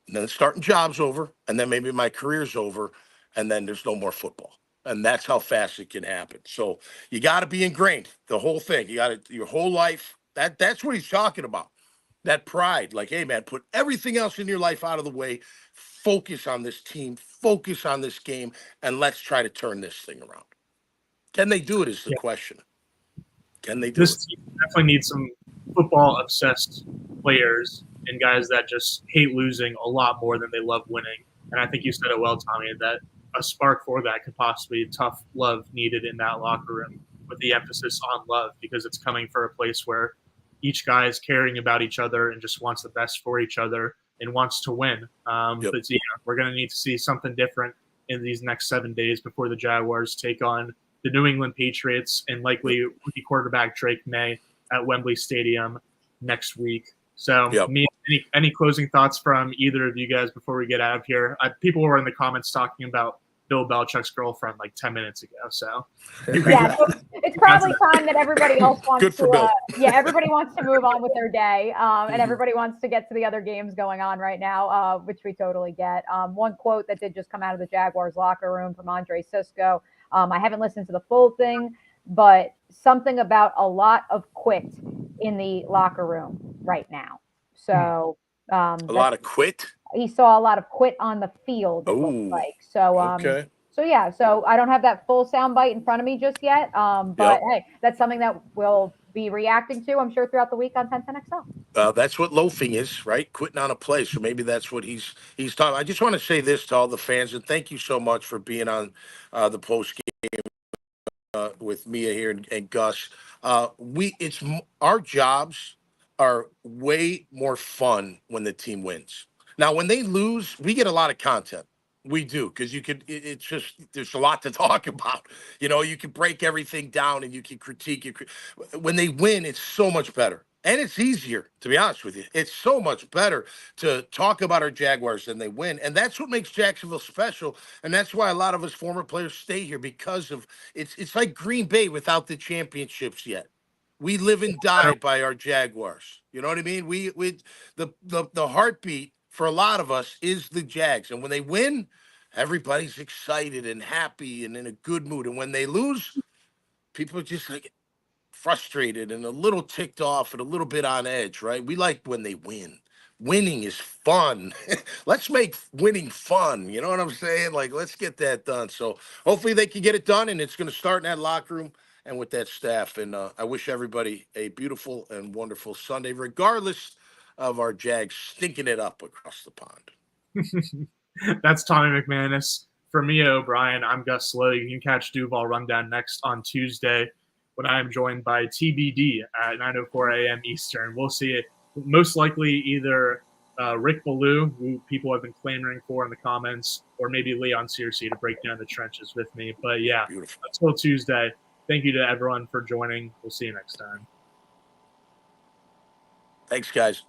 [SPEAKER 4] And then starting job's over, and then maybe my career's over, and then there's no more football. And that's how fast it can happen. So you got to be ingrained, the whole thing. You got to, your whole life. That's what he's talking about. That pride. Like, hey, man, put everything else in your life out of the way. Focus on this team. Focus on this game, and let's try to turn this thing around. Can they do it is the question. Can they do
[SPEAKER 1] This
[SPEAKER 4] it?
[SPEAKER 1] team definitely needs some football-obsessed players and guys that just hate losing a lot more than they love winning. And I think you said it well, Tommy, that a spark for that could possibly be tough love needed in that locker room with the emphasis on love, because it's coming for a place where each guy is caring about each other and just wants the best for each other and wants to win.
[SPEAKER 4] Yep.
[SPEAKER 1] But we're going to need to see something different in these next 7 days before the Jaguars take on the New England Patriots and likely rookie quarterback Drake May at Wembley Stadium next week. So, any closing thoughts from either of you guys before we get out of here? People were in the comments talking about Bill Belichick's girlfriend like 10 minutes ago. So,
[SPEAKER 2] yeah, so it's probably time that everybody else wants to. Everybody wants to move on with their day, and everybody wants to get to the other games going on right now, which we totally get. One quote that did just come out of the Jaguars locker room from Andre Sisco. I haven't listened to the full thing, but something about a lot of quit in the locker room right now. So
[SPEAKER 4] a lot of quit.
[SPEAKER 2] He saw a lot of quit on the field. It looked like so.
[SPEAKER 4] Okay.
[SPEAKER 2] So I don't have that full sound bite in front of me just yet. But hey, that's something that we'll be reacting to, I'm sure, throughout the week on 1010XL.
[SPEAKER 4] That's what loafing is, right? Quitting on a play. So maybe that's what he's talking. I just want to say this to all the fans, and thank you so much for being on the post game with Mia here and Gus. Our jobs are way more fun when the team wins. Now, when they lose, we get a lot of content. We do, because it's just, there's a lot to talk about. You can break everything down and you can critique it. When they win, it's so much better. And it's easier, to be honest with you. It's so much better to talk about our Jaguars than they win. And that's what makes Jacksonville special. And that's why a lot of us former players stay here, because of it's like Green Bay without the championships yet. We live and die by our Jaguars. You know what I mean? The heartbeat for a lot of us is the Jags. And when they win, everybody's excited and happy and in a good mood. And when they lose, people are just like frustrated and a little ticked off and a little bit on edge, right? We like when they win. Winning is fun. Let's make winning fun. You know what I'm saying? Like, let's get that done. So hopefully they can get it done, and it's going to start in that locker room and with that staff. And I wish everybody a beautiful and wonderful Sunday, regardless of our Jags stinking it up across the pond.
[SPEAKER 1] That's Tommy McManus. For Mia O'Brien, I'm Gus Logue. You can catch Duval Rundown next on Tuesday when I am joined by TBD at 9:04 a.m. Eastern. We'll see it. Most likely either Rick Ballou, who people have been clamoring for in the comments, or maybe Leon Searcy to break down the trenches with me. But yeah, until Tuesday, thank you to everyone for joining. We'll see you next time.
[SPEAKER 4] Thanks, guys.